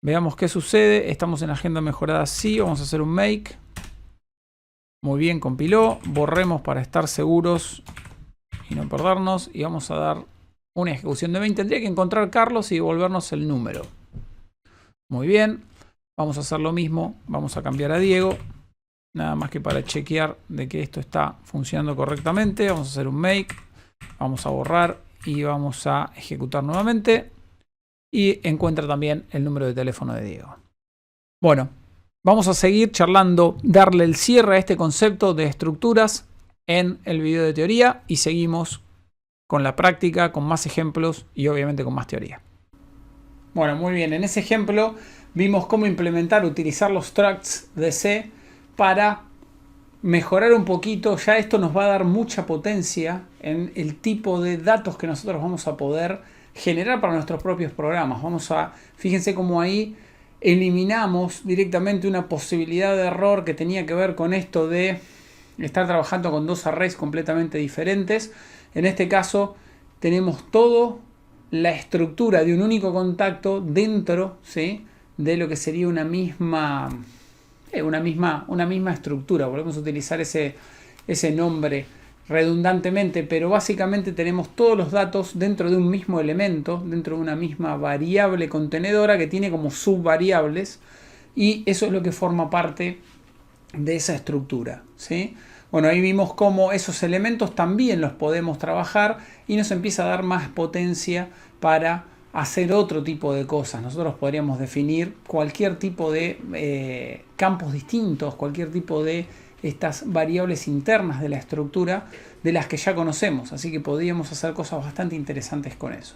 Veamos qué sucede. Estamos en agenda mejorada, sí. Vamos a hacer un make. Muy bien, compiló. Borremos para estar seguros y no perdernos. Y vamos a dar una ejecución de 20. Tendría que encontrar Carlos y devolvernos el número. Muy bien. Vamos a hacer lo mismo. Vamos a cambiar a Diego. Nada más que para chequear de que esto está funcionando correctamente. Vamos a hacer un make. Vamos a borrar y vamos a ejecutar nuevamente. Y encuentra también el número de teléfono de Diego. Bueno, vamos a seguir charlando, darle el cierre a este concepto de estructuras en el video de teoría y seguimos con la práctica, con más ejemplos y obviamente con más teoría. Bueno, muy bien. En ese ejemplo vimos cómo implementar, utilizar los structs de C para mejorar un poquito. Ya esto nos va a dar mucha potencia en el tipo de datos que nosotros vamos a poder generar para nuestros propios programas. Fíjense cómo ahí eliminamos directamente una posibilidad de error que tenía que ver con esto de estar trabajando con dos arrays completamente diferentes. En este caso tenemos toda la estructura de un único contacto dentro, ¿sí?, de lo que sería una misma estructura. Volvemos a utilizar ese nombre redundantemente, pero básicamente tenemos todos los datos dentro de un mismo elemento, dentro de una misma variable contenedora que tiene como subvariables, y eso es lo que forma parte de esa estructura, ¿sí? Bueno, ahí vimos cómo esos elementos también los podemos trabajar y nos empieza a dar más potencia para hacer otro tipo de cosas. Nosotros podríamos definir cualquier tipo de campos distintos, cualquier tipo de estas variables internas de la estructura de las que ya conocemos, así que podríamos hacer cosas bastante interesantes con eso.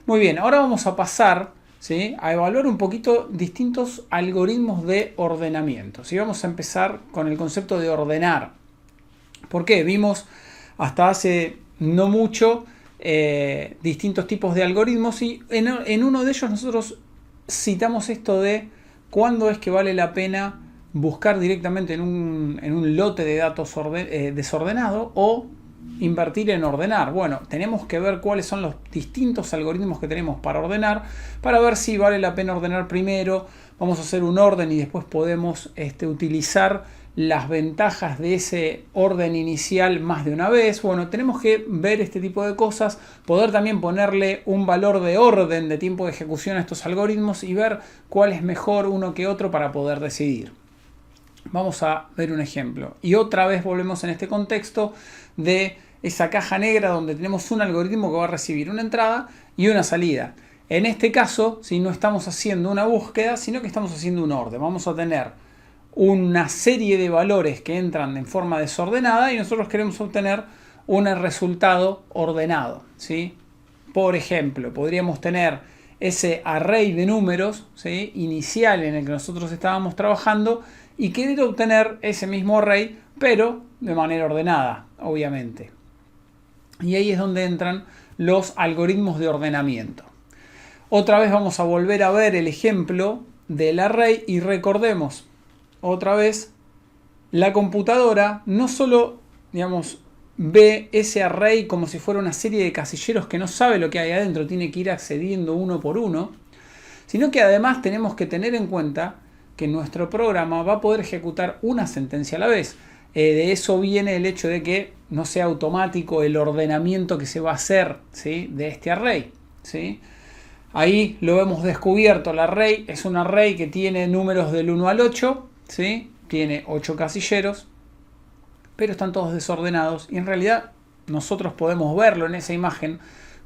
Muy bien, ahora vamos a pasar, ¿sí?, a evaluar un poquito distintos algoritmos de ordenamiento. ¿Sí? Vamos a empezar con el concepto de ordenar. ¿Por qué? Vimos hasta hace no mucho distintos tipos de algoritmos y en uno de ellos nosotros citamos esto de cuándo es que vale la pena buscar directamente en un lote de datos desordenado o invertir en ordenar. Bueno, tenemos que ver cuáles son los distintos algoritmos que tenemos para ordenar, para ver si vale la pena ordenar primero. Vamos a hacer un orden y después podemos utilizar las ventajas de ese orden inicial más de una vez. Bueno, tenemos que ver este tipo de cosas, poder también ponerle un valor de orden de tiempo de ejecución a estos algoritmos y ver cuál es mejor uno que otro para poder decidir. Vamos a ver un ejemplo. Y otra vez volvemos en este contexto de esa caja negra donde tenemos un algoritmo que va a recibir una entrada y una salida. En este caso, si no estamos haciendo una búsqueda, sino que estamos haciendo un orden. Vamos a tener una serie de valores que entran en forma desordenada y nosotros queremos obtener un resultado ordenado, ¿sí? Por ejemplo, podríamos tener ese array de números, ¿sí?, inicial en el que nosotros estábamos trabajando y querer obtener ese mismo array, pero de manera ordenada, obviamente. Y ahí es donde entran los algoritmos de ordenamiento. Otra vez vamos a volver a ver el ejemplo del array y recordemos, otra vez, la computadora no solo, digamos, ve ese array como si fuera una serie de casilleros que no sabe lo que hay adentro, tiene que ir accediendo uno por uno, sino que además tenemos que tener en cuenta que nuestro programa va a poder ejecutar una sentencia a la vez. De eso viene el hecho de que no sea automático el ordenamiento que se va a hacer, ¿sí?, de este array, ¿sí? Ahí lo hemos descubierto. El array es un array que tiene números del 1 al 8, ¿sí? Tiene 8 casilleros, pero están todos desordenados y en realidad nosotros podemos verlo en esa imagen.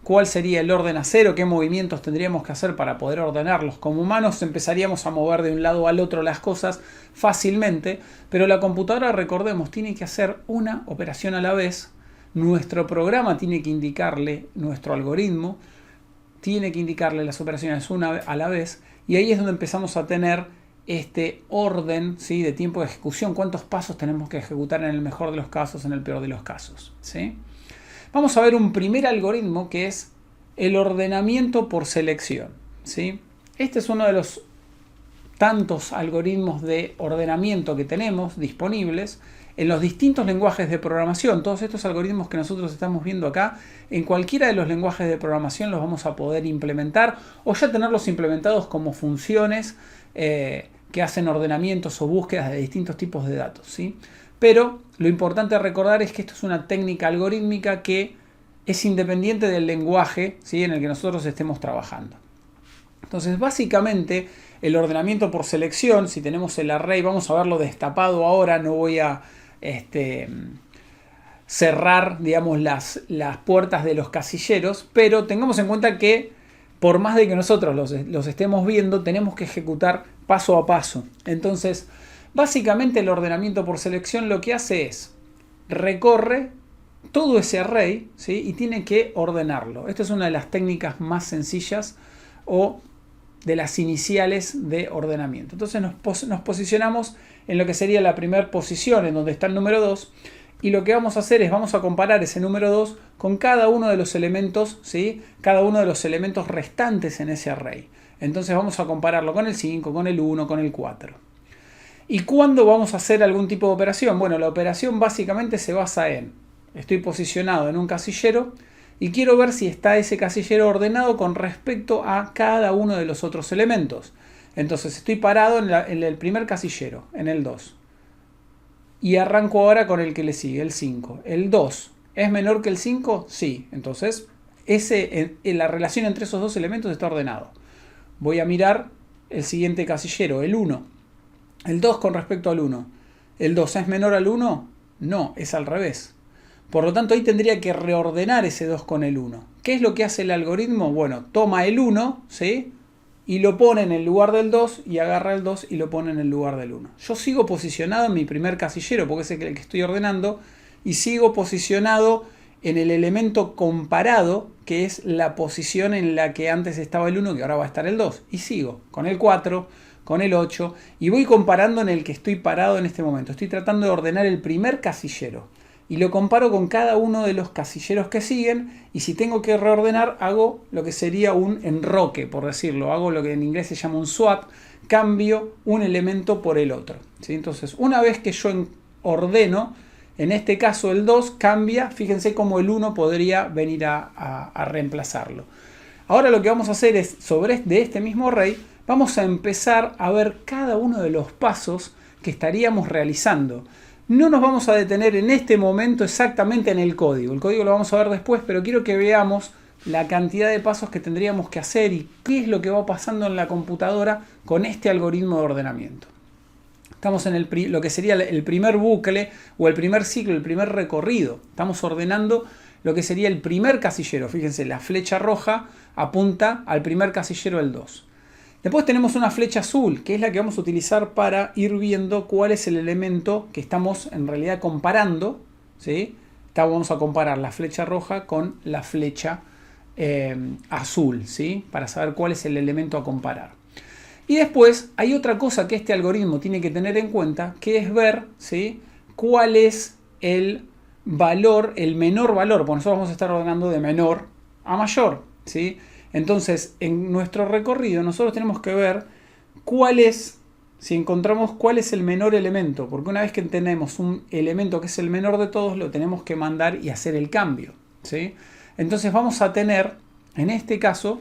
¿Cuál sería el orden a cero? ¿Qué movimientos tendríamos que hacer para poder ordenarlos? Como humanos empezaríamos a mover de un lado al otro las cosas fácilmente, pero la computadora, recordemos, tiene que hacer una operación a la vez. Nuestro programa tiene que indicarle, nuestro algoritmo, tiene que indicarle las operaciones una a la vez, y ahí es donde empezamos a tener este orden, ¿sí?, de tiempo de ejecución, cuántos pasos tenemos que ejecutar en el mejor de los casos, en el peor de los casos, ¿sí? Vamos a ver un primer algoritmo que es el ordenamiento por selección, ¿sí? Este es uno de los tantos algoritmos de ordenamiento que tenemos disponibles en los distintos lenguajes de programación. Todos estos algoritmos que nosotros estamos viendo acá, en cualquiera de los lenguajes de programación los vamos a poder implementar o ya tenerlos implementados como funciones que hacen ordenamientos o búsquedas de distintos tipos de datos, ¿sí? Pero lo importante a recordar es que esto es una técnica algorítmica que es independiente del lenguaje, ¿sí?, en el que nosotros estemos trabajando. Entonces, básicamente, el ordenamiento por selección, si tenemos el array, vamos a verlo destapado ahora, no voy a cerrar, digamos, las puertas de los casilleros, pero tengamos en cuenta que por más de que nosotros los estemos viendo, tenemos que ejecutar paso a paso. Entonces, básicamente el ordenamiento por selección lo que hace es recorre todo ese array, ¿sí?, y tiene que ordenarlo. Esta es una de las técnicas más sencillas o de las iniciales de ordenamiento. Entonces nos posicionamos en lo que sería la primera posición, en donde está el número 2, y lo que vamos a hacer es vamos a comparar ese número 2 con cada uno de los elementos, ¿sí?, cada uno de los elementos restantes en ese array. Entonces vamos a compararlo con el 5, con el 1, con el 4. ¿Y cuándo vamos a hacer algún tipo de operación? Bueno, la operación básicamente se basa en, estoy posicionado en un casillero y quiero ver si está ese casillero ordenado con respecto a cada uno de los otros elementos. Entonces estoy parado en el primer casillero, en el 2. Y arranco ahora con el que le sigue, el 5. ¿El 2 es menor que el 5? Sí. Entonces la relación entre esos dos elementos está ordenado. Voy a mirar el siguiente casillero, el 1. El 2 con respecto al 1. ¿El 2 es menor al 1? No, es al revés. Por lo tanto, ahí tendría que reordenar ese 2 con el 1. ¿Qué es lo que hace el algoritmo? Bueno, toma el 1, ¿sí?, y lo pone en el lugar del 2 y agarra el 2 y lo pone en el lugar del 1. Yo sigo posicionado en mi primer casillero porque es el que estoy ordenando y sigo posicionado en el elemento comparado, que es la posición en la que antes estaba el 1, que ahora va a estar el 2. Y sigo con el 4, con el 8 y voy comparando en el que estoy parado en este momento. Estoy tratando de ordenar el primer casillero y lo comparo con cada uno de los casilleros que siguen, y si tengo que reordenar hago lo que sería un enroque, por decirlo, hago lo que en inglés se llama un swap, cambio un elemento por el otro, ¿sí? Entonces, una vez que yo ordeno, en este caso el 2 cambia, fíjense cómo el 1 podría venir a reemplazarlo. Ahora lo que vamos a hacer es, de este mismo array, vamos a empezar a ver cada uno de los pasos que estaríamos realizando. No nos vamos a detener en este momento exactamente en el código. El código lo vamos a ver después, pero quiero que veamos la cantidad de pasos que tendríamos que hacer y qué es lo que va pasando en la computadora con este algoritmo de ordenamiento. Estamos en lo que sería el primer bucle o el primer ciclo, el primer recorrido. Estamos ordenando lo que sería el primer casillero. Fíjense, la flecha roja apunta al primer casillero del 2. Después tenemos una flecha azul, que es la que vamos a utilizar para ir viendo cuál es el elemento que estamos en realidad comparando, ¿sí? Vamos a comparar la flecha roja con la flecha azul, ¿sí?, para saber cuál es el elemento a comparar. Y después hay otra cosa que este algoritmo tiene que tener en cuenta, que es ver, ¿sí?, cuál es el valor, el menor valor, porque nosotros vamos a estar ordenando de menor a mayor, ¿sí? Entonces, en nuestro recorrido nosotros tenemos que ver si encontramos cuál es el menor elemento, porque una vez que tenemos un elemento que es el menor de todos, lo tenemos que mandar y hacer el cambio, ¿sí? Entonces vamos a tener, en este caso,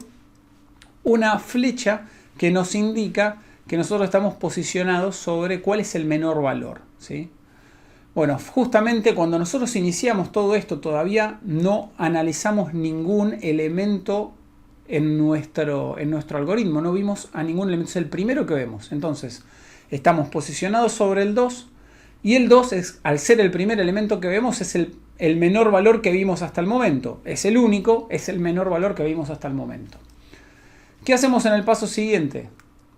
una flecha que nos indica que nosotros estamos posicionados sobre cuál es el menor valor, ¿sí? Bueno, justamente cuando nosotros iniciamos todo esto, todavía no analizamos ningún elemento en nuestro algoritmo, no vimos a ningún elemento, es el primero que vemos. Entonces, estamos posicionados sobre el 2 y el 2, al ser el primer elemento que vemos, es el menor valor que vimos hasta el momento. Es el único, es el menor valor que vimos hasta el momento. ¿Qué hacemos en el paso siguiente?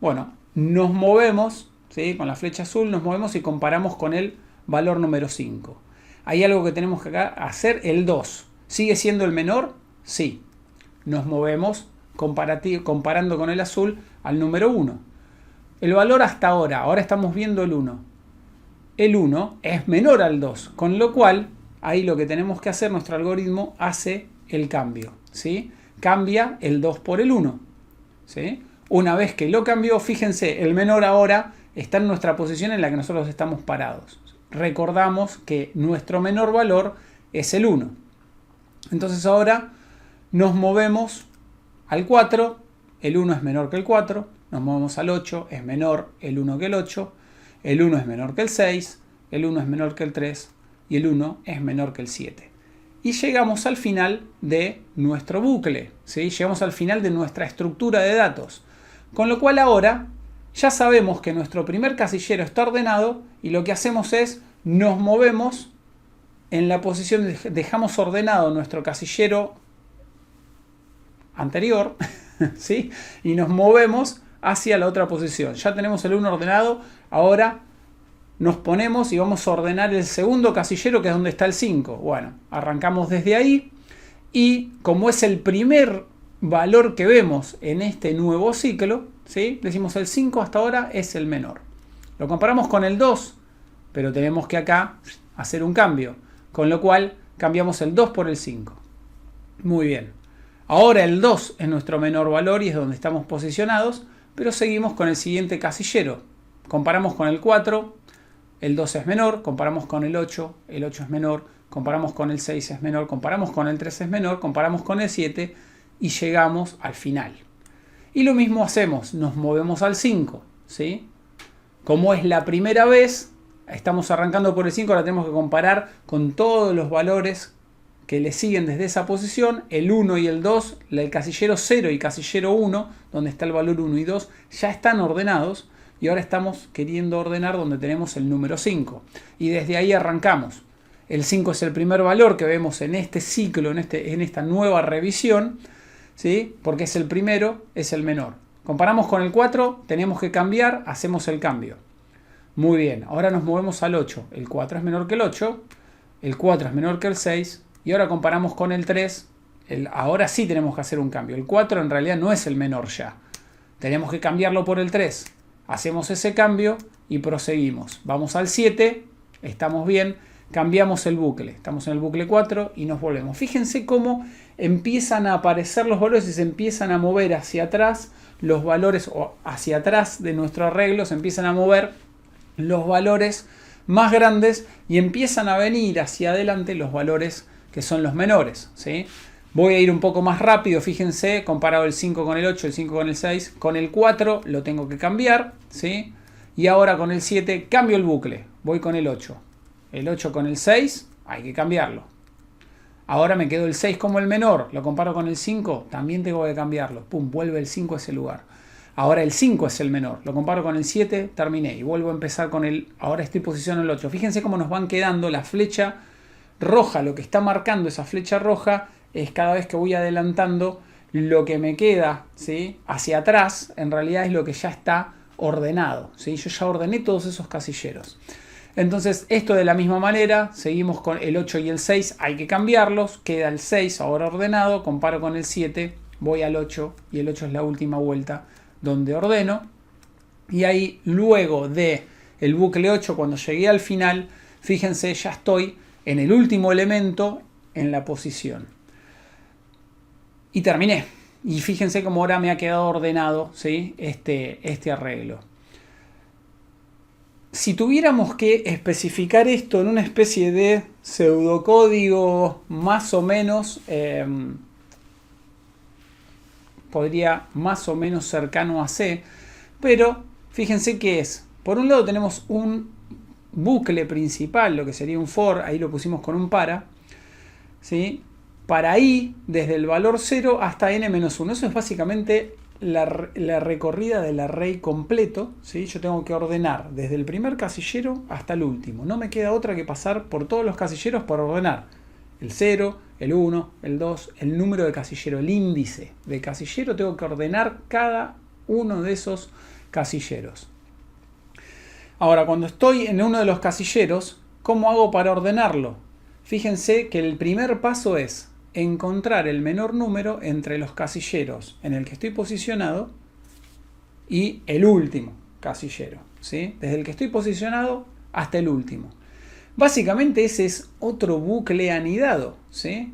Bueno, nos movemos, ¿sí?, con la flecha azul, nos movemos y comparamos con el valor número 5. Hay algo que tenemos que hacer, el 2. ¿Sigue siendo el menor? Sí. Nos movemos comparando con el azul al número 1. El valor hasta ahora estamos viendo el 1. El 1 es menor al 2, con lo cual ahí lo que tenemos que hacer, nuestro algoritmo hace el cambio, ¿sí? Cambia el 2 por el 1, ¿sí? Una vez que lo cambió, fíjense, el menor ahora está en nuestra posición en la que nosotros estamos parados. Recordamos que nuestro menor valor es el 1. Entonces ahora nos movemos al 4, el 1 es menor que el 4, nos movemos al 8, es menor el 1 que el 8, el 1 es menor que el 6, el 1 es menor que el 3 y el 1 es menor que el 7. Y llegamos al final de nuestro bucle, ¿sí? Llegamos al final de nuestra estructura de datos. Con lo cual ahora ya sabemos que nuestro primer casillero está ordenado y lo que hacemos es nos movemos en la posición, dejamos ordenado nuestro casillero anterior, ¿sí? Y nos movemos hacia la otra posición. Ya tenemos el 1 ordenado, ahora nos ponemos y vamos a ordenar el segundo casillero, que es donde está el 5. Bueno, arrancamos desde ahí y como es el primer valor que vemos en este nuevo ciclo, ¿sí? Decimos el 5 hasta ahora es el menor. Lo comparamos con el 2, pero tenemos que acá hacer un cambio, con lo cual cambiamos el 2 por el 5. Muy bien. Ahora el 2 es nuestro menor valor y es donde estamos posicionados, pero seguimos con el siguiente casillero. Comparamos con el 4, el 2 es menor, comparamos con el 8 es menor, comparamos con el 6 es menor, comparamos con el 3 es menor, comparamos con el 7 y llegamos al final. Y lo mismo hacemos, nos movemos al 5, ¿sí? Como es la primera vez, estamos arrancando por el 5, ahora tenemos que comparar con todos los valores que le siguen desde esa posición, el 1 y el 2, el casillero 0 y casillero 1, donde está el valor 1 y 2, ya están ordenados y ahora estamos queriendo ordenar donde tenemos el número 5. Y desde ahí arrancamos. El 5 es el primer valor que vemos en este ciclo, en esta nueva revisión, ¿sí? Porque es el primero, es el menor. Comparamos con el 4, tenemos que cambiar, hacemos el cambio. Muy bien, ahora nos movemos al 8. El 4 es menor que el 8, el 4 es menor que el 6, y ahora comparamos con el 3, ahora sí tenemos que hacer un cambio. El 4 en realidad no es el menor ya. Tenemos que cambiarlo por el 3. Hacemos ese cambio y proseguimos. Vamos al 7, estamos bien, cambiamos el bucle. Estamos en el bucle 4 y nos volvemos. Fíjense cómo empiezan a aparecer los valores y se empiezan a mover hacia atrás los valores, o hacia atrás de nuestro arreglo se empiezan a mover los valores más grandes y empiezan a venir hacia adelante los valores que son los menores, ¿sí? Voy a ir un poco más rápido, fíjense, comparado el 5 con el 8, el 5 con el 6, con el 4 lo tengo que cambiar, ¿sí? Y ahora con el 7 cambio el bucle, voy con el 8. El 8 con el 6 hay que cambiarlo. Ahora me quedo el 6 como el menor, lo comparo con el 5, también tengo que cambiarlo. Pum, vuelve el 5 a ese lugar. Ahora el 5 es el menor, lo comparo con el 7, terminé y vuelvo a empezar con el, ahora estoy posicionado en el 8. Fíjense cómo nos van quedando la flecha roja, lo que está marcando esa flecha roja es cada vez que voy adelantando lo que me queda, ¿sí? Hacia atrás, en realidad es lo que ya está ordenado, ¿sí? Yo ya ordené todos esos casilleros. Entonces, esto de la misma manera, seguimos con el 8 y el 6, hay que cambiarlos, queda el 6 ahora ordenado, comparo con el 7, voy al 8 y el 8 es la última vuelta donde ordeno. Y ahí, luego de el bucle 8, cuando llegué al final, fíjense, ya estoy en el último elemento en la posición. Y terminé. Y fíjense cómo ahora me ha quedado ordenado, ¿sí? este arreglo. Si tuviéramos que especificar esto en una especie de pseudocódigo más o menos, podría más o menos cercano a C, pero fíjense que es, por un lado tenemos un bucle principal, lo que sería un for, ahí lo pusimos con un para, ¿sí? Para i, desde el valor 0 hasta n-1. Eso es básicamente la recorrida del array completo, ¿sí? Yo tengo que ordenar desde el primer casillero hasta el último. No me queda otra que pasar por todos los casilleros para ordenar el 0, el 1, el 2, el número de casillero, el índice de casillero. Tengo que ordenar cada uno de esos casilleros. Ahora, cuando estoy en uno de los casilleros, ¿cómo hago para ordenarlo? Fíjense que el primer paso es encontrar el menor número entre los casilleros en el que estoy posicionado y el último casillero, ¿sí? Desde el que estoy posicionado hasta el último. Básicamente ese es otro bucle anidado, ¿sí?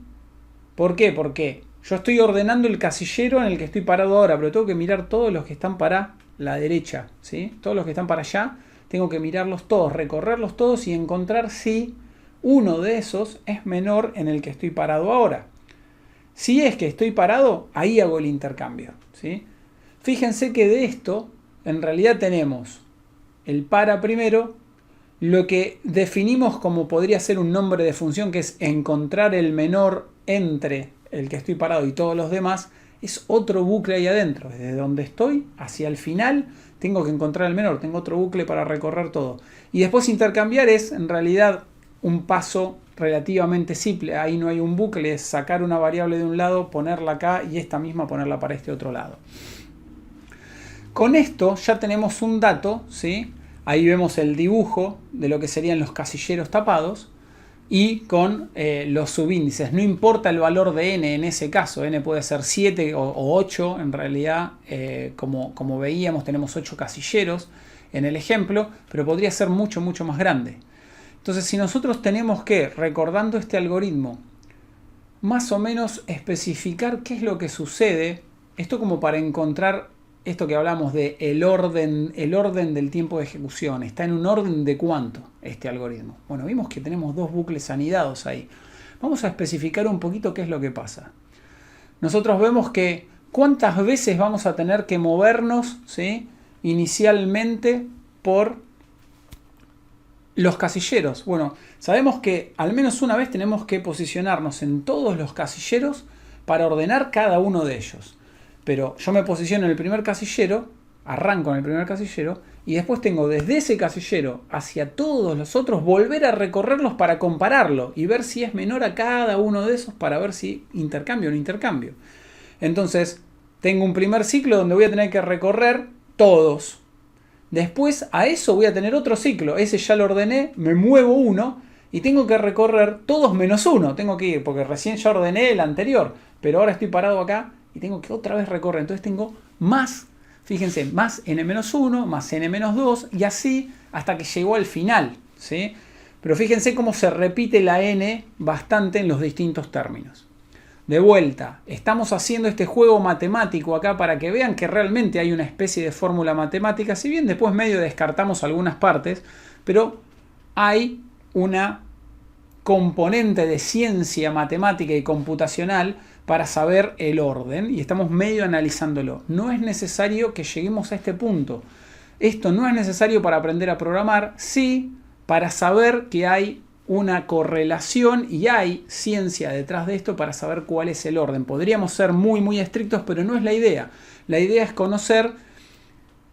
¿Por qué? Porque yo estoy ordenando el casillero en el que estoy parado ahora, pero tengo que mirar todos los que están para la derecha, ¿sí? Todos los que están para allá, tengo que mirarlos todos, recorrerlos todos y encontrar si uno de esos es menor en el que estoy parado ahora. Si es que estoy parado, ahí hago el intercambio, ¿sí? Fíjense que de esto, en realidad tenemos el para primero, lo que definimos como podría ser un nombre de función, que es encontrar el menor entre el que estoy parado y todos los demás, es otro bucle ahí adentro. Desde donde estoy hacia el final tengo que encontrar el menor, tengo otro bucle para recorrer todo. Y después intercambiar es en realidad un paso relativamente simple. Ahí no hay un bucle, es sacar una variable de un lado, ponerla acá y esta misma ponerla para este otro lado. Con esto ya tenemos un dato, ¿sí? Ahí vemos el dibujo de lo que serían los casilleros tapados y con los subíndices. No importa el valor de n en ese caso, n puede ser 7 o 8 en realidad, como veíamos tenemos 8 casilleros en el ejemplo, pero podría ser mucho más grande. Entonces si nosotros tenemos que, recordando este algoritmo, más o menos especificar qué es lo que sucede, esto como para encontrar esto que hablamos de el orden del tiempo de ejecución, está en un orden de cuánto este algoritmo. Bueno, vimos que tenemos dos bucles anidados ahí. Vamos a especificar un poquito qué es lo que pasa. Nosotros vemos que cuántas veces vamos a tener que movernos, ¿sí? Inicialmente por los casilleros. Bueno, sabemos que al menos una vez tenemos que posicionarnos en todos los casilleros para ordenar cada uno de ellos. Pero yo me posiciono en el primer casillero, arranco en el primer casillero y después tengo desde ese casillero hacia todos los otros volver a recorrerlos para compararlo y ver si es menor a cada uno de esos para ver si intercambio o no intercambio. Entonces tengo un primer ciclo donde voy a tener que recorrer todos. Después a eso voy a tener otro ciclo, ese ya lo ordené, me muevo uno y tengo que recorrer todos menos uno. Tengo que ir porque recién ya ordené el anterior, pero ahora estoy parado acá y tengo que otra vez recorrer. Entonces tengo más, fíjense, más n-1, más n-2 y así hasta que llegó al final, ¿sí? Pero fíjense cómo se repite la n bastante en los distintos términos. De vuelta, estamos haciendo este juego matemático acá para que vean que realmente hay una especie de fórmula matemática, si bien después medio descartamos algunas partes, pero hay una componente de ciencia matemática y computacional para saber el orden y estamos medio analizándolo. No es necesario que lleguemos a este punto. Esto no es necesario para aprender a programar, sí para saber que hay una correlación y hay ciencia detrás de esto para saber cuál es el orden. Podríamos ser muy estrictos, pero no es la idea. La idea es conocer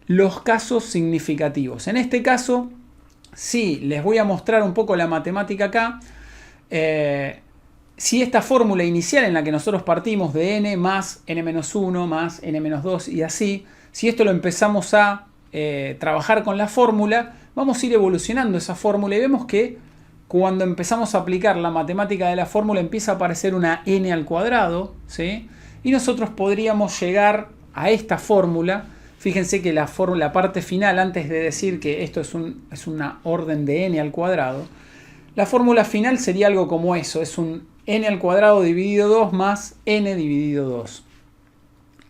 los casos significativos. En este caso, sí, les voy a mostrar un poco la matemática acá. Si esta fórmula inicial en la que nosotros partimos de n más n-1 más n-2 y así, si esto lo empezamos a trabajar con la fórmula, vamos a ir evolucionando esa fórmula y vemos que cuando empezamos a aplicar la matemática de la fórmula empieza a aparecer una n al cuadrado, ¿sí? Y nosotros podríamos llegar a esta fórmula. Fíjense que la parte final, antes de decir que esto es una orden de n al cuadrado, la fórmula final sería algo como eso, es un n al cuadrado dividido 2 más n dividido 2.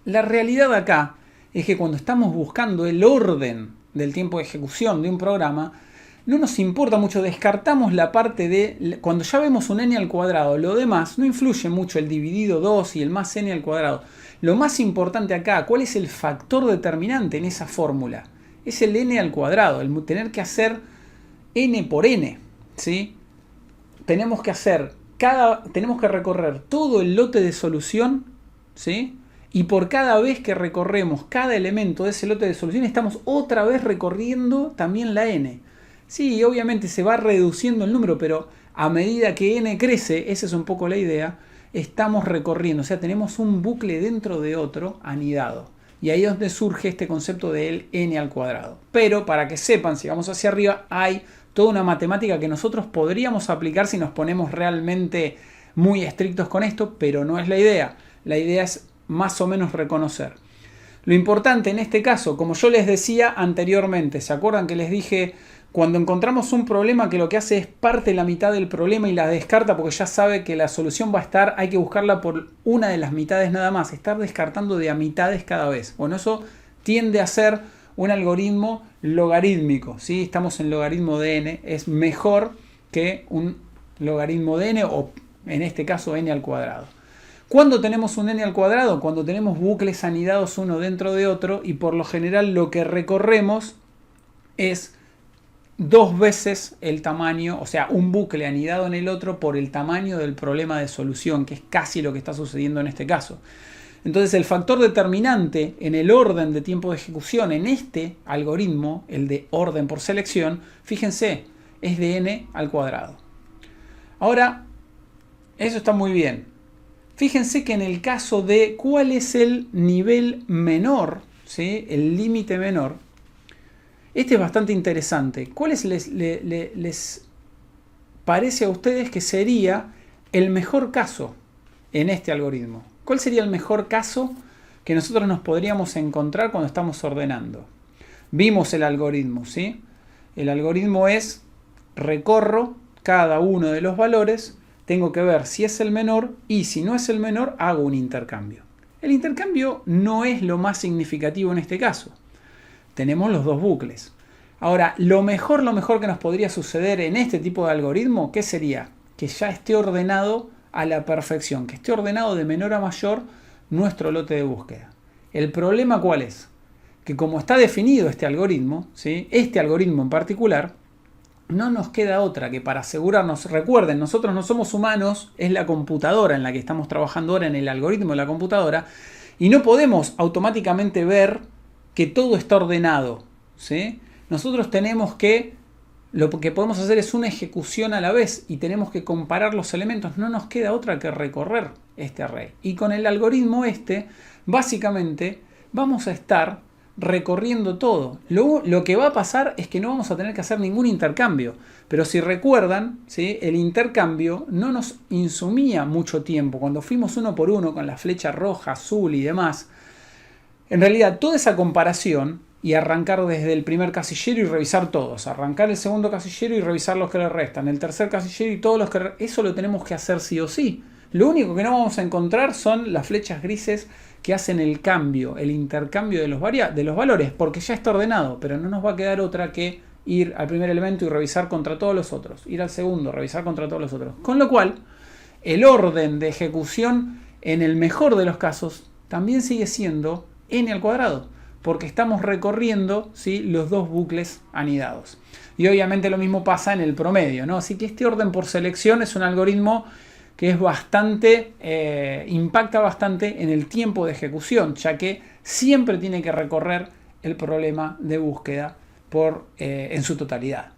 La realidad acá es que cuando estamos buscando el orden del tiempo de ejecución de un programa, no nos importa mucho, descartamos la parte de, cuando ya vemos un n al cuadrado, lo demás no influye mucho, el dividido 2 y el más n al cuadrado. Lo más importante acá, ¿cuál es el factor determinante en esa fórmula? Es el n al cuadrado, el tener que hacer n por n, ¿sí? Tenemos que recorrer todo el lote de solución, ¿sí? Y por cada vez que recorremos cada elemento de ese lote de solución, estamos otra vez recorriendo también la n. Sí, obviamente se va reduciendo el número, pero a medida que n crece, esa es un poco la idea, estamos recorriendo. O sea, tenemos un bucle dentro de otro anidado. Y ahí es donde surge este concepto del n al cuadrado. Pero para que sepan, si vamos hacia arriba, hay toda una matemática que nosotros podríamos aplicar si nos ponemos realmente muy estrictos con esto, pero no es la idea. La idea es más o menos reconocer. Lo importante en este caso, como yo les decía anteriormente, ¿se acuerdan que les dije cuando encontramos un problema que lo que hace es parte la mitad del problema y la descarta porque ya sabe que la solución va a estar, hay que buscarla por una de las mitades nada más, estar descartando de a mitades cada vez? Bueno, eso tiende a ser un algoritmo logarítmico, ¿sí? Estamos en logaritmo de n, es mejor que un logaritmo de n o en este caso n al cuadrado. ¿Cuándo tenemos un n al cuadrado? Cuando tenemos bucles anidados uno dentro de otro y por lo general lo que recorremos es 2 veces el tamaño, o sea, un bucle anidado en el otro por el tamaño del problema de solución, que es casi lo que está sucediendo en este caso. Entonces el factor determinante en el orden de tiempo de ejecución en este algoritmo, el de orden por selección, fíjense, es de n al cuadrado. Ahora, eso está muy bien. Fíjense que en el caso de cuál es el nivel menor, ¿sí? El límite menor, este es bastante interesante. ¿Cuál les parece a ustedes que sería el mejor caso en este algoritmo? ¿Cuál sería el mejor caso que nosotros nos podríamos encontrar cuando estamos ordenando? Vimos el algoritmo, ¿sí? El algoritmo es, recorro cada uno de los valores, tengo que ver si es el menor y si no es el menor hago un intercambio. El intercambio no es lo más significativo en este caso. Tenemos los dos bucles. Ahora, lo mejor que nos podría suceder en este tipo de algoritmo, ¿qué sería? Que ya esté ordenado a la perfección, que esté ordenado de menor a mayor nuestro lote de búsqueda. ¿El problema cuál es? Que como está definido este algoritmo, ¿sí? Este algoritmo en particular, no nos queda otra que para asegurarnos, recuerden, nosotros no somos humanos, es la computadora en la que estamos trabajando ahora, en el algoritmo de la computadora, y no podemos automáticamente ver que todo está ordenado, ¿sí? Nosotros tenemos que, lo que podemos hacer es una ejecución a la vez y tenemos que comparar los elementos, no nos queda otra que recorrer este array. Y con el algoritmo básicamente vamos a estar recorriendo todo. Lo que va a pasar es que no vamos a tener que hacer ningún intercambio. Pero si recuerdan, ¿sí? El intercambio no nos insumía mucho tiempo. Cuando fuimos uno por uno con la flecha roja, azul y demás, en realidad toda esa comparación y arrancar desde el primer casillero y revisar todos, arrancar el segundo casillero y revisar los que le restan, el tercer casillero y todos los que eso lo tenemos que hacer sí o sí. Lo único que no vamos a encontrar son las flechas grises que hacen el cambio, el intercambio de los valores, porque ya está ordenado, pero no nos va a quedar otra que ir al primer elemento y revisar contra todos los otros, ir al segundo, revisar contra todos los otros. Con lo cual, el orden de ejecución en el mejor de los casos también sigue siendo n al cuadrado, porque estamos recorriendo, ¿sí? Los dos bucles anidados. Y obviamente lo mismo pasa en el promedio, ¿no? Así que este orden por selección es un algoritmo que es impacta bastante en el tiempo de ejecución, ya que siempre tiene que recorrer el problema de búsqueda en su totalidad.